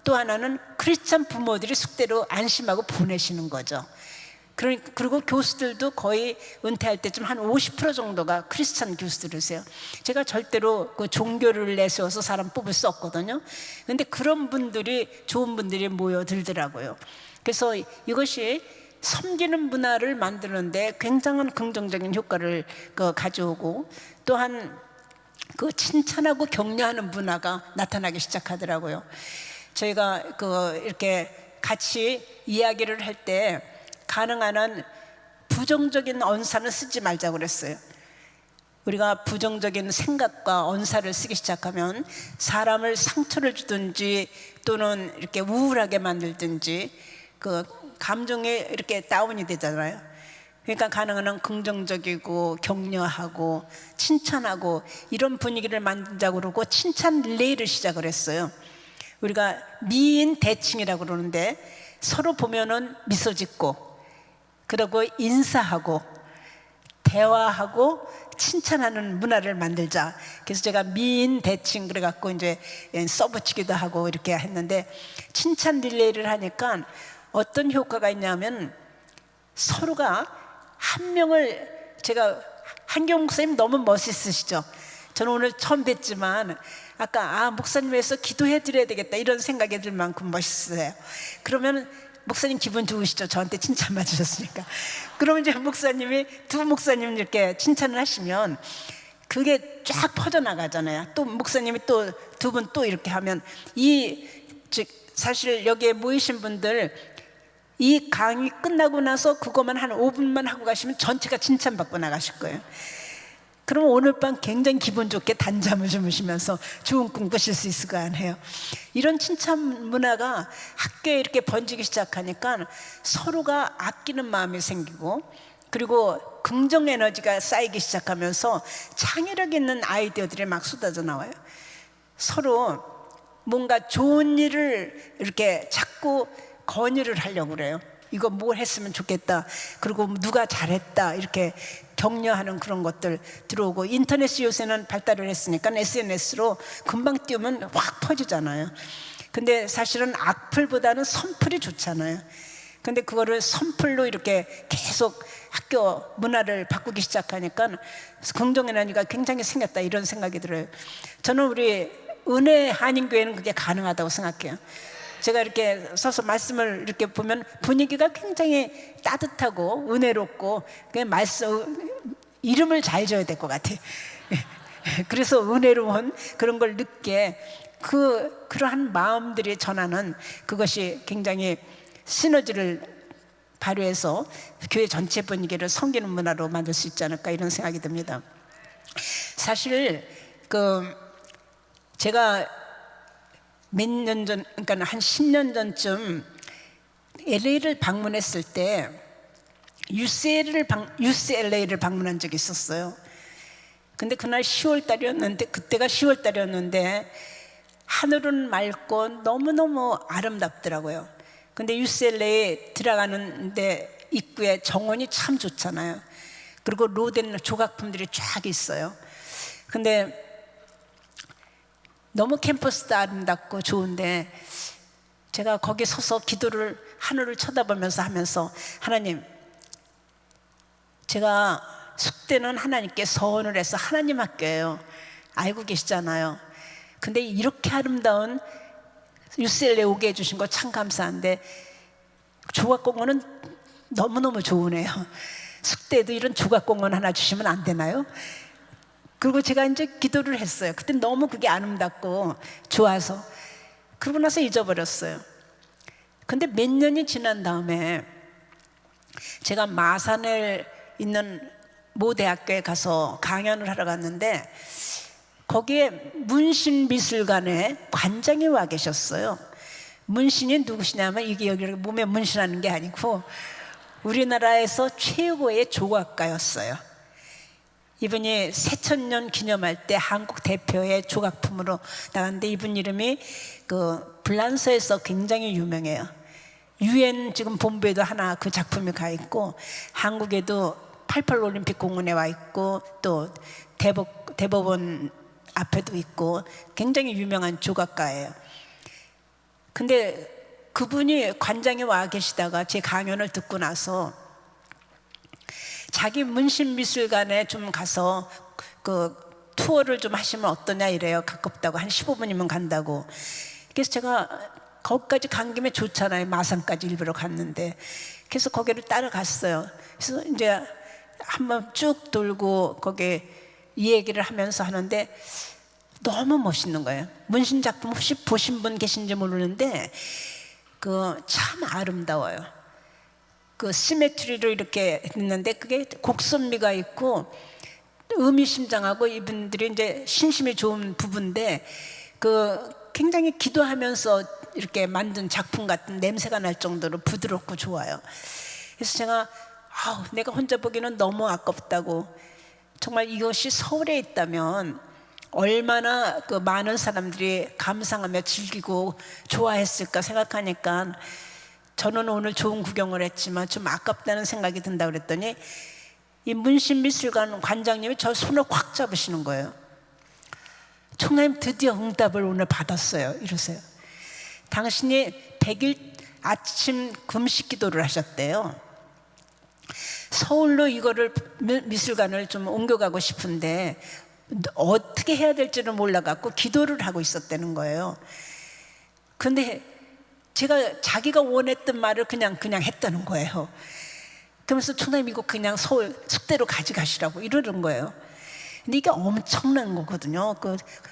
A: 또 하나는 크리스찬 부모들이 숙대로 안심하고 보내시는 거죠. 그리고 교수들도 거의 은퇴할 때쯤 한 50% 정도가 크리스찬 교수들이세요. 제가 절대로 그 종교를 내세워서 사람 뽑을 수 없거든요. 그런데 그런 분들이, 좋은 분들이 모여들더라고요. 그래서 이것이 섬기는 문화를 만드는데 굉장한 긍정적인 효과를 가져오고, 또한 그 칭찬하고 격려하는 문화가 나타나기 시작하더라고요. 저희가 이렇게 같이 이야기를 할 때 가능한 한 부정적인 언사는 쓰지 말자고 그랬어요. 우리가 부정적인 생각과 언사를 쓰기 시작하면 사람을 상처를 주든지 또는 이렇게 우울하게 만들든지 그 감정이 이렇게 다운이 되잖아요. 그러니까 가능한 한 긍정적이고 격려하고 칭찬하고 이런 분위기를 만들자고 그러고, 칭찬 릴레이를 시작을 했어요. 우리가 미인 대칭이라고 그러는데, 서로 보면은 미소 짓고, 그리고 인사하고 대화하고 칭찬하는 문화를 만들자. 그래서 제가 미인 대칭 그래갖고 이제 써붙이기도 하고 이렇게 했는데, 칭찬 릴레이를 하니까 어떤 효과가 있냐면, 서로가 한 명을, 제가 한경 목사님 너무 멋있으시죠? 저는 오늘 처음 뵀지만 아까 목사님 위해서 기도해 드려야 되겠다 이런 생각이 들 만큼 멋있어요. 그러면 목사님 기분 좋으시죠? 저한테 칭찬 받으셨으니까. 그러면 이제 목사님이, 두 목사님 이렇게 칭찬을 하시면 그게 쫙 퍼져나가잖아요. 또 목사님이 또 두 분 또 이렇게 하면, 사실 여기에 모이신 분들 이 강의 끝나고 나서 그것만 한 5분만 하고 가시면 전체가 칭찬받고 나가실 거예요. 그럼 오늘 밤 굉장히 기분 좋게 단잠을 주무시면서 좋은 꿈 꾸실 수 있을 거 아니에요. 이런 칭찬 문화가 학교에 이렇게 번지기 시작하니까 서로가 아끼는 마음이 생기고, 그리고 긍정 에너지가 쌓이기 시작하면서 창의력 있는 아이디어들이 막 쏟아져 나와요. 서로 뭔가 좋은 일을 이렇게 자꾸 건의를 하려고 그래요. 이거 뭘 했으면 좋겠다, 그리고 누가 잘했다, 이렇게 격려하는 그런 것들 들어오고, 인터넷이 요새는 발달을 했으니까 SNS로 금방 띄우면 확 퍼지잖아요. 근데 사실은 악플보다는 선플이 좋잖아요. 근데 그거를 선플로 이렇게 계속 학교 문화를 바꾸기 시작하니까 긍정 에너지가 굉장히 생겼다, 이런 생각이 들어요. 저는 우리 은혜 한인교회는 그게 가능하다고 생각해요. 제가 이렇게 서서 말씀을 이렇게 보면 분위기가 굉장히 따뜻하고 은혜롭고, 그냥 말씀 이름을 잘 지어야 될 것 같아요. 그래서 은혜로운 그런 걸 늦게 그러한 마음들이 전하는 그것이 굉장히 시너지를 발휘해서 교회 전체 분위기를 섬기는 문화로 만들 수 있지 않을까, 이런 생각이 듭니다. 사실 제가 몇 년 전, 그러니까 한 10년 전쯤 LA를 방문했을 때 UCLA를 방문한 적이 있었어요. 근데 그날 10월 달이었는데, 그때가 10월 달이었는데 하늘은 맑고 너무너무 아름답더라고요. 근데 UCLA에 들어가는데 입구에 정원이 참 좋잖아요. 그리고 로덴 조각품들이 쫙 있어요. 근데 너무 캠퍼스도 아름답고 좋은데 제가 거기 서서 기도를 하늘을 쳐다보면서 하면서, 하나님, 제가 숙대는 하나님께 서원을 해서 하나님 학교예요. 알고 계시잖아요. 근데 이렇게 아름다운 UCLA 오게 해주신 거 참 감사한데 조각공원은 너무너무 좋으네요. 숙대에도 이런 조각공원 하나 주시면 안 되나요? 그리고 제가 이제 기도를 했어요. 그때 너무 그게 아름답고 좋아서. 그러고 나서 잊어버렸어요. 근데 몇 년이 지난 다음에 제가 마산에 있는 모 대학교에 가서 강연을 하러 갔는데 거기에 문신미술관에 관장이 와 계셨어요. 문신이 누구시냐면, 이게 여기 몸에 문신하는 게 아니고 우리나라에서 최고의 조각가였어요. 이분이 새천년 기념할 때 한국 대표의 조각품으로 나갔는데, 이분 이름이 불란서에서 굉장히 유명해요. UN 지금 본부에도 하나 그 작품이 가 있고, 한국에도 88 올림픽 공원에 와 있고, 또 대법원 앞에도 있고, 굉장히 유명한 조각가예요. 근데 그분이 관장에 와 계시다가 제 강연을 듣고 나서 자기 문신미술관에 좀 가서 투어를 좀 하시면 어떠냐 이래요. 가깝다고, 한 15분이면 간다고. 그래서 제가 거기까지 간 김에 좋잖아요. 마산까지 일부러 갔는데. 그래서 거기를 따라갔어요. 그래서 이제 한번 쭉 돌고 거기 이 얘기를 하면서 하는데 너무 멋있는 거예요. 문신 작품 혹시 보신 분 계신지 모르는데 참 아름다워요. 시메트리로 이렇게 했는데 그게 곡선미가 있고 의미심장하고, 이분들이 이제 신심이 좋은 부부인데 굉장히 기도하면서 이렇게 만든 작품 같은 냄새가 날 정도로 부드럽고 좋아요. 그래서 제가 내가 혼자 보기는 너무 아깝다고, 정말 이것이 서울에 있다면 얼마나 많은 사람들이 감상하며 즐기고 좋아했을까 생각하니까 저는 오늘 좋은 구경을 했지만 좀 아깝다는 생각이 든다 그랬더니, 이 문신미술관 관장님이 저 손을 확 잡으시는 거예요. 총장님, 드디어 응답을 오늘 받았어요. 이러세요. 당신이 100일 아침 금식 기도를 하셨대요. 서울로 이거를 미술관을 좀 옮겨가고 싶은데 어떻게 해야 될지를 몰라갖고 기도를 하고 있었다는 거예요. 근데 제가 자기가 원했던 말을 그냥 했다는 거예요. 그러면서 총장님, 이거 그냥 서울 숙대로 가져가시라고 이러는 거예요. 근데 이게 엄청난 거거든요.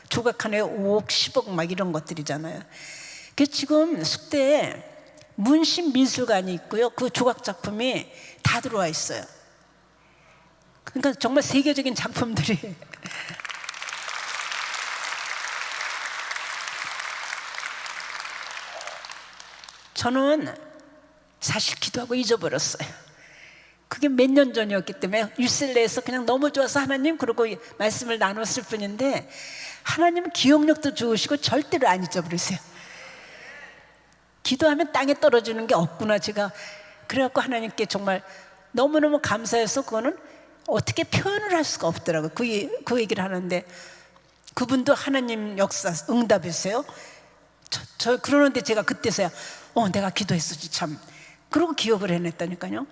A: 조각 하나에 5억, 10억 막 이런 것들이잖아요. 그래서 지금 숙대에 문신미술관이 있고요. 그 조각 작품이 다 들어와 있어요. 그러니까 정말 세계적인 작품들이 저는 사실 기도하고 잊어버렸어요. 그게 몇 년 전이었기 때문에 유셀레에서 그냥 너무 좋아서 하나님 그러고 말씀을 나눴을 뿐인데, 하나님은 기억력도 좋으시고 절대로 안 잊어버리세요. 기도하면 땅에 떨어지는 게 없구나 제가 그래갖고 하나님께 정말 너무너무 감사해서, 그거는 어떻게 표현을 할 수가 없더라고요. 그 얘기를 하는데, 그분도 하나님 역사 응답했어요. 저 그러는데 제가 그때서야 내가 기도했었지 참, 그러고 기억을 해냈다니까요.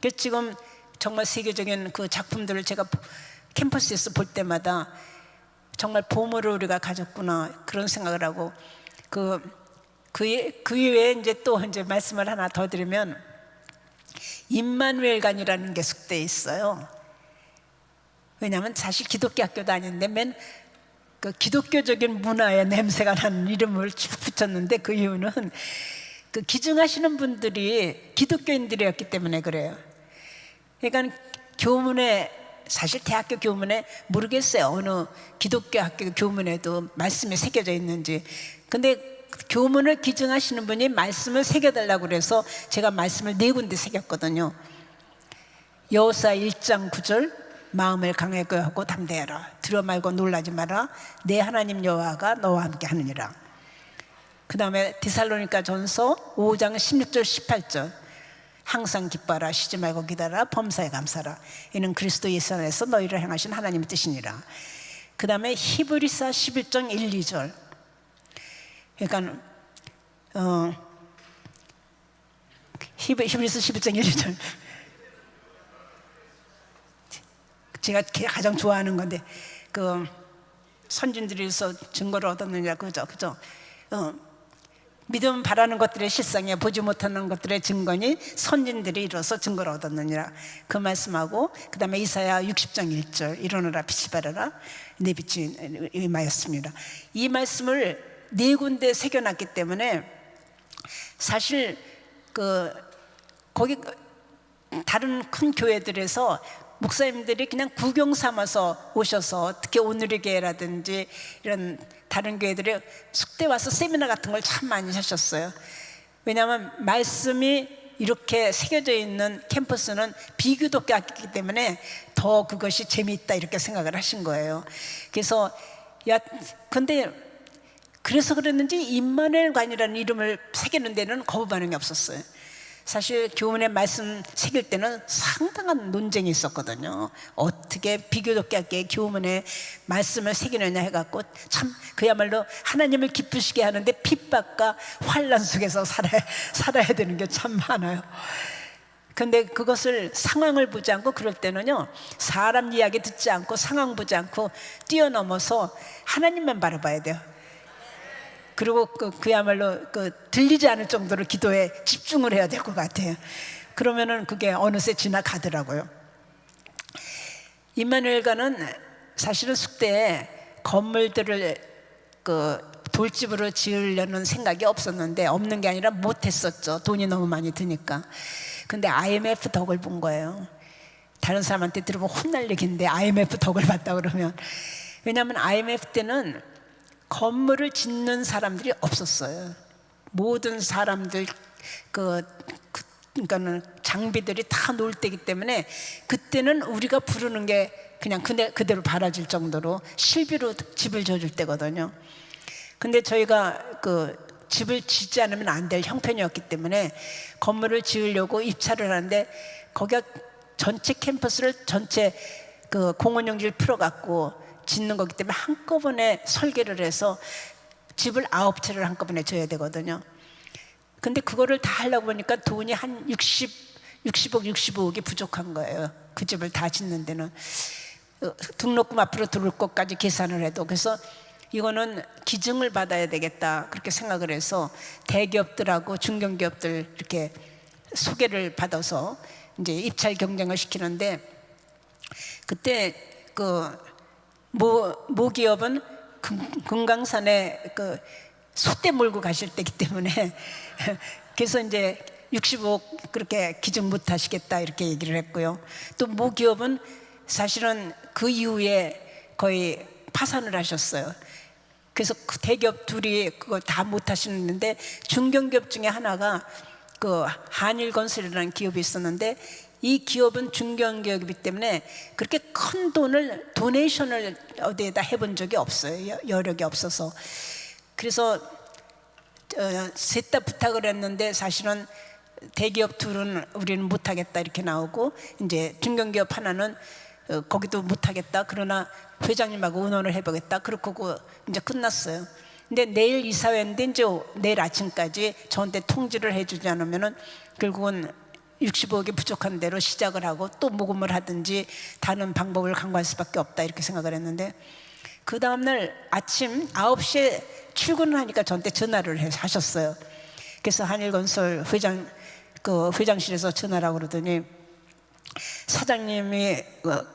A: 그래서 지금 정말 세계적인 그 작품들을 제가 캠퍼스에서 볼 때마다 정말 보물을 우리가 가졌구나 그런 생각을 하고, 그 이외에 이제 또 이제 말씀을 하나 더 드리면, 임마누엘관이라는 게 숙대에 있어요. 왜냐하면 사실 기독교 학교도 아닌데 맨 그 기독교적인 문화의 냄새가 나는 이름을 붙였는데, 그 이유는 그 기증하시는 분들이 기독교인들이었기 때문에 그래요. 그러니까 교문에, 사실 대학교 교문에 모르겠어요 어느 기독교 학교 교문에도 말씀이 새겨져 있는지. 근데 교문을 기증하시는 분이 말씀을 새겨달라고 그래서 제가 말씀을 4군데 새겼거든요. 여호수아 1장 9절, 마음을 강하게 하고 담대하라. 들어 말고 놀라지 마라. 내 하나님 여호와가 너와 함께 하느니라. 그 다음에 디살로니가 전서 5장 16절 18절, 항상 기뻐하라. 쉬지 말고 기다라. 범사에 감사라. 이는 그리스도 예수 안에서 너희를 향하신 하나님의 뜻이니라. 그 다음에 히브리서 11장 1, 2절. 그러니까 히브리서 11장 1, 2절 제가 가장 좋아하는 건데, 그 선진들에서 증거를 얻었느냐, 그죠? 믿음 바라는 것들의 실상에 보지 못하는 것들의 증거니 선진들이 이뤄서 증거를 얻었느니라, 그 말씀하고, 그 다음에 이사야 60장 1절, 일어나라 빛이 발하라 내 빛이 임하였습니다. 이 말씀을 4군데 새겨놨기 때문에 사실 거기 다른 큰 교회들에서 목사님들이 그냥 구경 삼아서 오셔서, 특히 오늘의교회라든지 이런 다른 교회들이 숙대 와서 세미나 같은 걸 참 많이 하셨어요. 왜냐하면 말씀이 이렇게 새겨져 있는 캠퍼스는 비기독교 학교이기 때문에 더 그것이 재미있다 이렇게 생각을 하신 거예요. 그래서 근데 그래서 그랬는지 임마누엘관이라는 이름을 새기는 데는 거부 반응이 없었어요. 사실 교훈의 말씀 새길 때는 상당한 논쟁이 있었거든요. 어떻게 비교독교 학교의 교문에 말씀을 새기느냐 해갖고, 참 그야말로 하나님을 기쁘시게 하는데 핍박과 환란 속에서 살아야 되는 게 참 많아요. 근데 그것을 상황을 보지 않고, 그럴 때는요 사람 이야기 듣지 않고 상황 보지 않고 뛰어넘어서 하나님만 바라봐야 돼요. 그리고 그야말로 들리지 않을 정도로 기도에 집중을 해야 될 것 같아요. 그러면은 그게 어느새 지나가더라고요. 임마누엘관은 사실은 숙대에 건물들을 돌집으로 지으려는 생각이 없었는데, 없는 게 아니라 못했었죠. 돈이 너무 많이 드니까. 근데 IMF 덕을 본 거예요. 다른 사람한테 들으면 혼날 얘기인데 IMF 덕을 봤다 그러면, 왜냐하면 IMF 때는 건물을 짓는 사람들이 없었어요. 모든 사람들 그러니까는 장비들이 다 놓을 때이기 때문에, 그때는 우리가 부르는 게 그냥 그대로 바라질 정도로 실비로 집을 지어줄 때거든요. 근데 저희가 집을 짓지 않으면 안 될 형편이었기 때문에 건물을 지으려고 입찰을 하는데, 거기가 전체 캠퍼스를 전체 공원용지를 풀어갖고 짓는 거기 때문에 한꺼번에 설계를 해서 집을 9채를 한꺼번에 줘야 되거든요. 근데 그거를 다 하려고 보니까 돈이 한 60억, 65억이 부족한 거예요. 그 집을 다 짓는 데는. 등록금 앞으로 들어올 것까지 계산을 해도. 그래서 이거는 기증을 받아야 되겠다 그렇게 생각을 해서 대기업들하고 중견기업들 이렇게 소개를 받아서 이제 입찰 경쟁을 시키는데, 그때 모 기업은 금강산에 소떼 몰고 가실 때이기 때문에 그래서 이제 65억 그렇게 기증 못 하시겠다 이렇게 얘기를 했고요. 또 모 기업은 사실은 그 이후에 거의 파산을 하셨어요. 그래서 그 대기업 둘이 그걸 다 못 하시는데, 중견기업 중에 하나가 한일건설이라는 기업이 있었는데, 이 기업은 중견기업이기 때문에 그렇게 큰 돈을 도네이션을 어디에다 해본 적이 없어요. 여력이 없어서. 그래서 셋 다 부탁을 했는데 사실은 대기업 둘은 우리는 못하겠다 이렇게 나오고, 이제 중견기업 하나는 거기도 못하겠다, 그러나 회장님하고 의논을 해보겠다, 그렇고 이제 끝났어요. 근데 내일 이사회인데 이제 내일 아침까지 저한테 통지를 해주지 않으면은 결국은 65억이 부족한 대로 시작을 하고 또 모금을 하든지 다른 방법을 강구할 수밖에 없다 이렇게 생각을 했는데, 그 다음날 아침 9시에 출근을 하니까 저한테 전화를 하셨어요. 그래서 한일건설 회장실에서 전화를 하고 그러더니 사장님이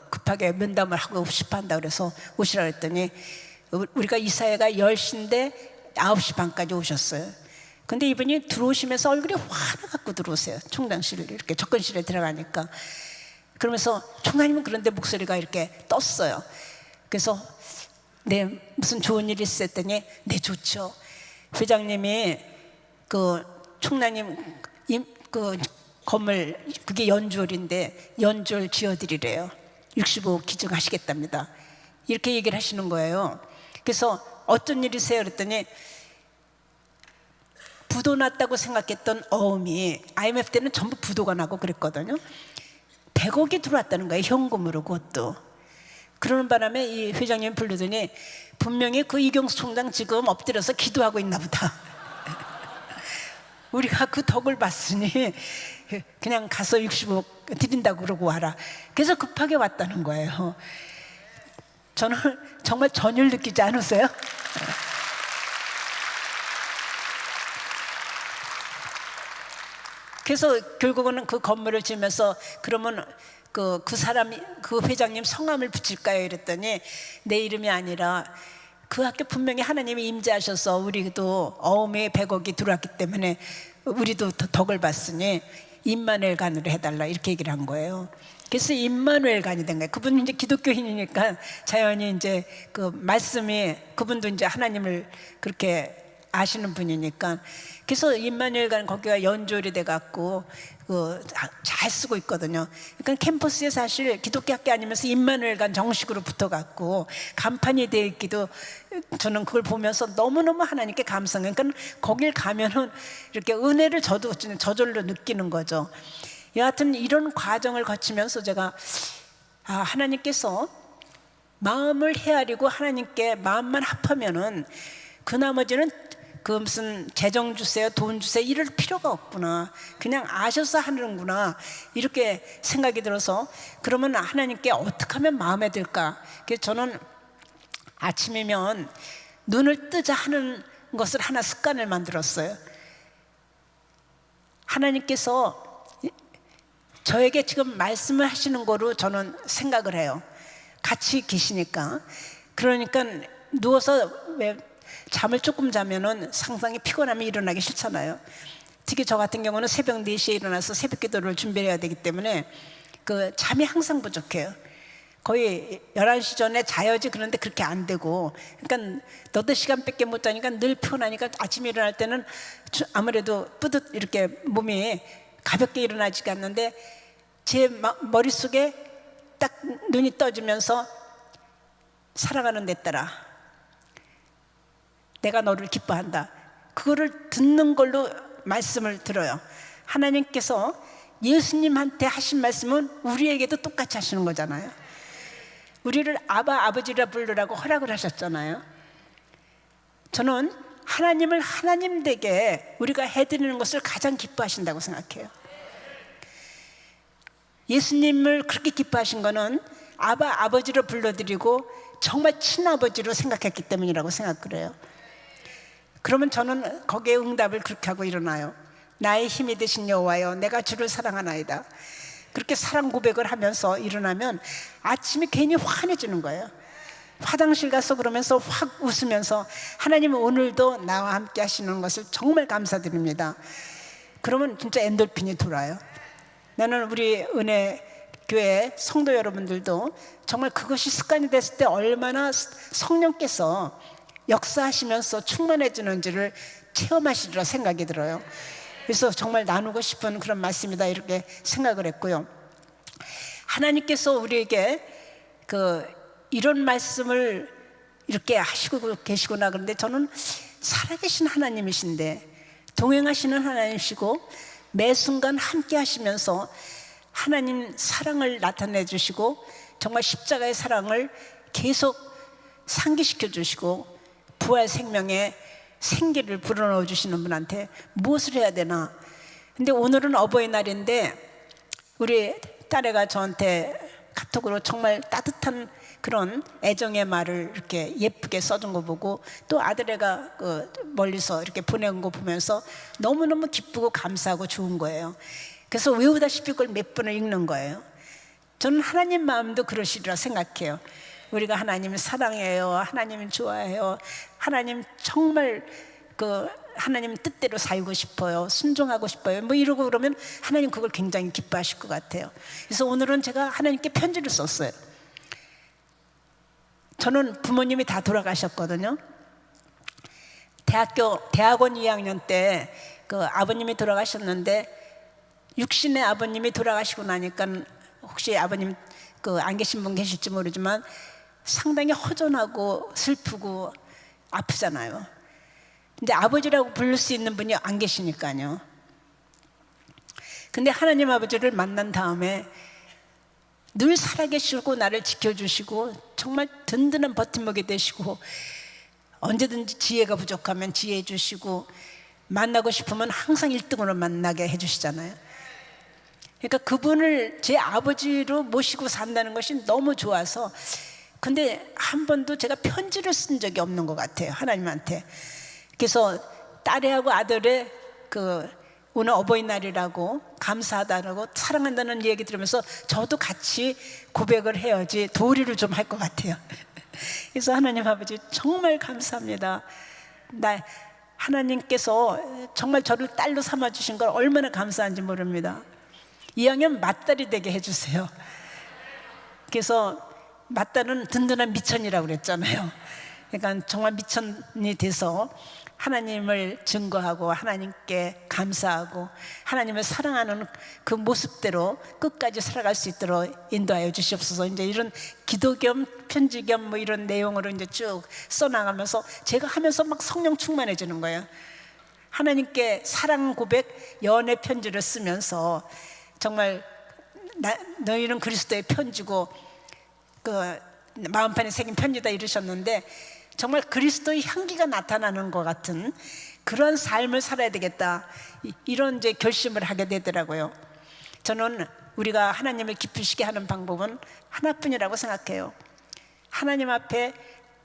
A: 급하게 면담을 하고 싶어 한다 그래서 오시라 그랬더니, 우리가 이사회가 10시인데 9시 반까지 오셨어요. 근데 이분이 들어오시면서 얼굴이 화나 갖고 들어오세요. 총장실 이렇게 접근실에 들어가니까. 그러면서 총장님은 그런데 목소리가 이렇게 떴어요. 그래서 네, 무슨 좋은 일 있었더니 네, 좋죠. 회장님이 그 총장님 그 건물 그게 연주홀인데 연주홀 지어드리래요. 65억 기증하시겠답니다. 이렇게 얘기를 하시는 거예요. 그래서 어떤 일이세요? 그랬더니 부도 났다고 생각했던 어음이 IMF 때는 전부 부도가 나고 그랬거든요. 100억이 들어왔다는 거예요. 현금으로. 그것도. 그러는 바람에 이 회장님 부르더니 분명히 그 이경수 총장 지금 엎드려서 기도하고 있나 보다. 우리가 그 덕을 봤으니 그냥 가서 65억 드린다고 그러고 와라. 그래서 급하게 왔다는 거예요. 저는 정말 전율 느끼지 않으세요? 그래서 결국은 그 건물을 지으면서 그러면 그 사람이 그 회장님 성함을 붙일까요? 이랬더니 내 이름이 아니라 그 학교 분명히 하나님이 임재하셔서 우리도 어음에 100억이 들어왔기 때문에 우리도 덕을 봤으니 임마누엘관으로 해달라 이렇게 얘기를 한 거예요. 그래서 임마누엘관이 된 거예요. 그분은 이제 기독교인이니까 자연히 이제 그 말씀이, 그분도 이제 하나님을 그렇게 아시는 분이니까. 그래서 임마누엘관 거기가 연주홀이 돼갖고 잘 쓰고 있거든요. 그러니까 캠퍼스에 사실 기독교 학교 아니면서 임마누엘관 정식으로 붙어갖고 간판이 되어 있기도, 저는 그걸 보면서 너무너무 하나님께 감사해요. 그러니까 거길 가면은 이렇게 은혜를 저절로 느끼는 거죠. 여하튼 이런 과정을 거치면서 제가 하나님께서 마음을 헤아리고 하나님께 마음만 합하면은 그 나머지는 그 무슨 재정 주세요, 돈 주세요 이럴 필요가 없구나, 그냥 아셔서 하는구나 이렇게 생각이 들어서, 그러면 하나님께 어떻게 하면 마음에 들까? 그래서 저는 아침이면 눈을 뜨자 하는 것을 하나 습관을 만들었어요. 하나님께서 저에게 지금 말씀을 하시는 거로 저는 생각을 해요. 같이 계시니까. 그러니까 누워서 왜 잠을 조금 자면은 상당히 피곤하면 일어나기 싫잖아요. 특히 저 같은 경우는 새벽 4시에 일어나서 새벽 기도를 준비해야 되기 때문에 그 잠이 항상 부족해요. 거의 11시 전에 자야지. 그런데 그렇게 안 되고, 그러니까 너댓 시간밖에 못 자니까 늘 피곤하니까 아침에 일어날 때는 아무래도 뿌듯 이렇게 몸이 가볍게 일어나지가 않는데, 제 머릿속에 딱 눈이 떠지면서 사랑하는 내 딸아, 내가 너를 기뻐한다, 그거를 듣는 걸로 말씀을 들어요. 하나님께서 예수님한테 하신 말씀은 우리에게도 똑같이 하시는 거잖아요. 우리를 아버지라 부르라고 허락을 하셨잖아요. 저는 하나님을 하나님 되게 우리가 해드리는 것을 가장 기뻐하신다고 생각해요. 예수님을 그렇게 기뻐하신 거는 아버지로 불러드리고 정말 친아버지로 생각했기 때문이라고 생각을 해요. 그러면 저는 거기에 응답을 그렇게 하고 일어나요. 나의 힘이 되신 여호와여, 내가 주를 사랑하나이다. 그렇게 사랑 고백을 하면서 일어나면 아침이 괜히 환해지는 거예요. 화장실 가서 그러면서 확 웃으면서 하나님은 오늘도 나와 함께 하시는 것을 정말 감사드립니다. 그러면 진짜 엔돌핀이 돌아요. 나는 우리 은혜 교회 성도 여러분들도 정말 그것이 습관이 됐을 때 얼마나 성령께서 역사하시면서 충만해지는지를 체험하시리라 생각이 들어요. 그래서 정말 나누고 싶은 그런 말씀이다 이렇게 생각을 했고요. 하나님께서 우리에게 이런 말씀을 이렇게 하시고 계시구나. 그런데 저는 살아계신 하나님이신데, 동행하시는 하나님이시고 매 순간 함께 하시면서 하나님 사랑을 나타내 주시고 정말 십자가의 사랑을 계속 상기시켜 주시고 부활 생명에 생기를 불어넣어 주시는 분한테 무엇을 해야 되나. 근데 오늘은 어버이날인데 우리 딸애가 저한테 카톡으로 정말 따뜻한 그런 애정의 말을 이렇게 예쁘게 써준 거 보고, 또 아들애가 멀리서 이렇게 보낸 거 보면서 너무너무 기쁘고 감사하고 좋은 거예요. 그래서 외우다시피 그걸 몇 번을 읽는 거예요. 저는 하나님 마음도 그러시리라 생각해요. 우리가 하나님을 사랑해요, 하나님을 좋아해요, 하나님 정말 하나님 뜻대로 살고 싶어요, 순종하고 싶어요, 뭐 이러고 그러면 하나님 그걸 굉장히 기뻐하실 것 같아요. 그래서 오늘은 제가 하나님께 편지를 썼어요. 저는 부모님이 다 돌아가셨거든요. 대학원 2학년 때 아버님이 돌아가셨는데, 육신의 아버님이 돌아가시고 나니까 혹시 아버님 안 계신 분 계실지 모르지만 상당히 허전하고 슬프고 아프잖아요. 근데 아버지라고 부를 수 있는 분이 안 계시니까요. 근데 하나님 아버지를 만난 다음에 늘 살아계시고 나를 지켜주시고 정말 든든한 버팀목이 되시고, 언제든지 지혜가 부족하면 지혜해 주시고, 만나고 싶으면 항상 1등으로 만나게 해주시잖아요. 그러니까 그분을 제 아버지로 모시고 산다는 것이 너무 좋아서, 근데 한 번도 제가 편지를 쓴 적이 없는 것 같아요, 하나님한테. 그래서 딸애하고 아들의 오늘 어버이날이라고 감사하다고 사랑한다는 얘기 들으면서 저도 같이 고백을 해야지 도리를 좀 할 것 같아요. 그래서 하나님 아버지 정말 감사합니다. 하나님께서 정말 저를 딸로 삼아주신 걸 얼마나 감사한지 모릅니다. 이왕이면 맏딸이 되게 해주세요. 그래서 맏딸은 든든한 미천이라고 그랬잖아요. 그러니까 정말 미천이 돼서 하나님을 증거하고 하나님께 감사하고 하나님을 사랑하는 그 모습대로 끝까지 살아갈 수 있도록 인도하여 주시옵소서. 이제 이런 기도 겸 편지 겸 뭐 이런 내용으로 이제 쭉 써나가면서 제가 하면서 막 성령 충만해지는 거예요. 하나님께 사랑 고백 연애 편지를 쓰면서 정말 너희는 그리스도의 편지고 마음판에 새긴 편지다 이러셨는데, 정말 그리스도의 향기가 나타나는 것 같은 그런 삶을 살아야 되겠다, 이런 이제 결심을 하게 되더라고요. 저는 우리가 하나님을 기쁘시게 하는 방법은 하나뿐이라고 생각해요. 하나님 앞에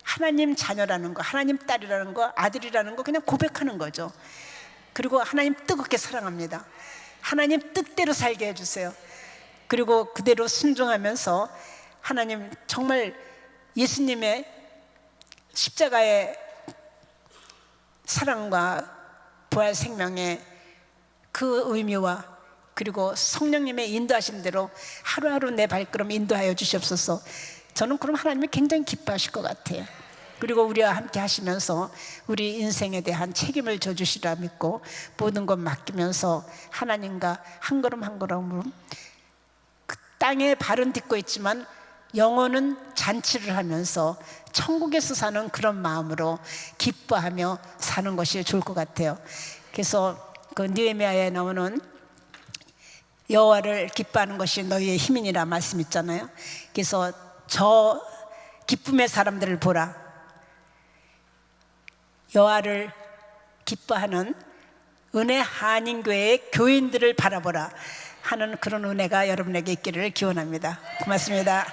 A: 하나님 자녀라는 거, 하나님 딸이라는 거, 아들이라는 거 그냥 고백하는 거죠. 그리고 하나님 뜨겁게 사랑합니다. 하나님 뜻대로 살게 해주세요. 그리고 그대로 순종하면서 하나님 정말 예수님의 십자가의 사랑과 부활 생명의 그 의미와 그리고 성령님의 인도하신 대로 하루하루 내 발걸음 인도하여 주시옵소서. 저는 그럼 하나님이 굉장히 기뻐하실 것 같아요. 그리고 우리와 함께 하시면서 우리 인생에 대한 책임을 져주시라 믿고 모든 것 맡기면서 하나님과 한 걸음 한 걸음 그 땅에 발은 딛고 있지만 영혼은 잔치를 하면서 천국에서 사는 그런 마음으로 기뻐하며 사는 것이 좋을 것 같아요. 그래서 느헤미야에 나오는 여호와를 기뻐하는 것이 너희의 힘이니라 말씀 있잖아요. 그래서 저 기쁨의 사람들을 보라, 여호와를 기뻐하는 은혜 한인교회의 교인들을 바라보라 하는 그런 은혜가 여러분에게 있기를 기원합니다. 고맙습니다.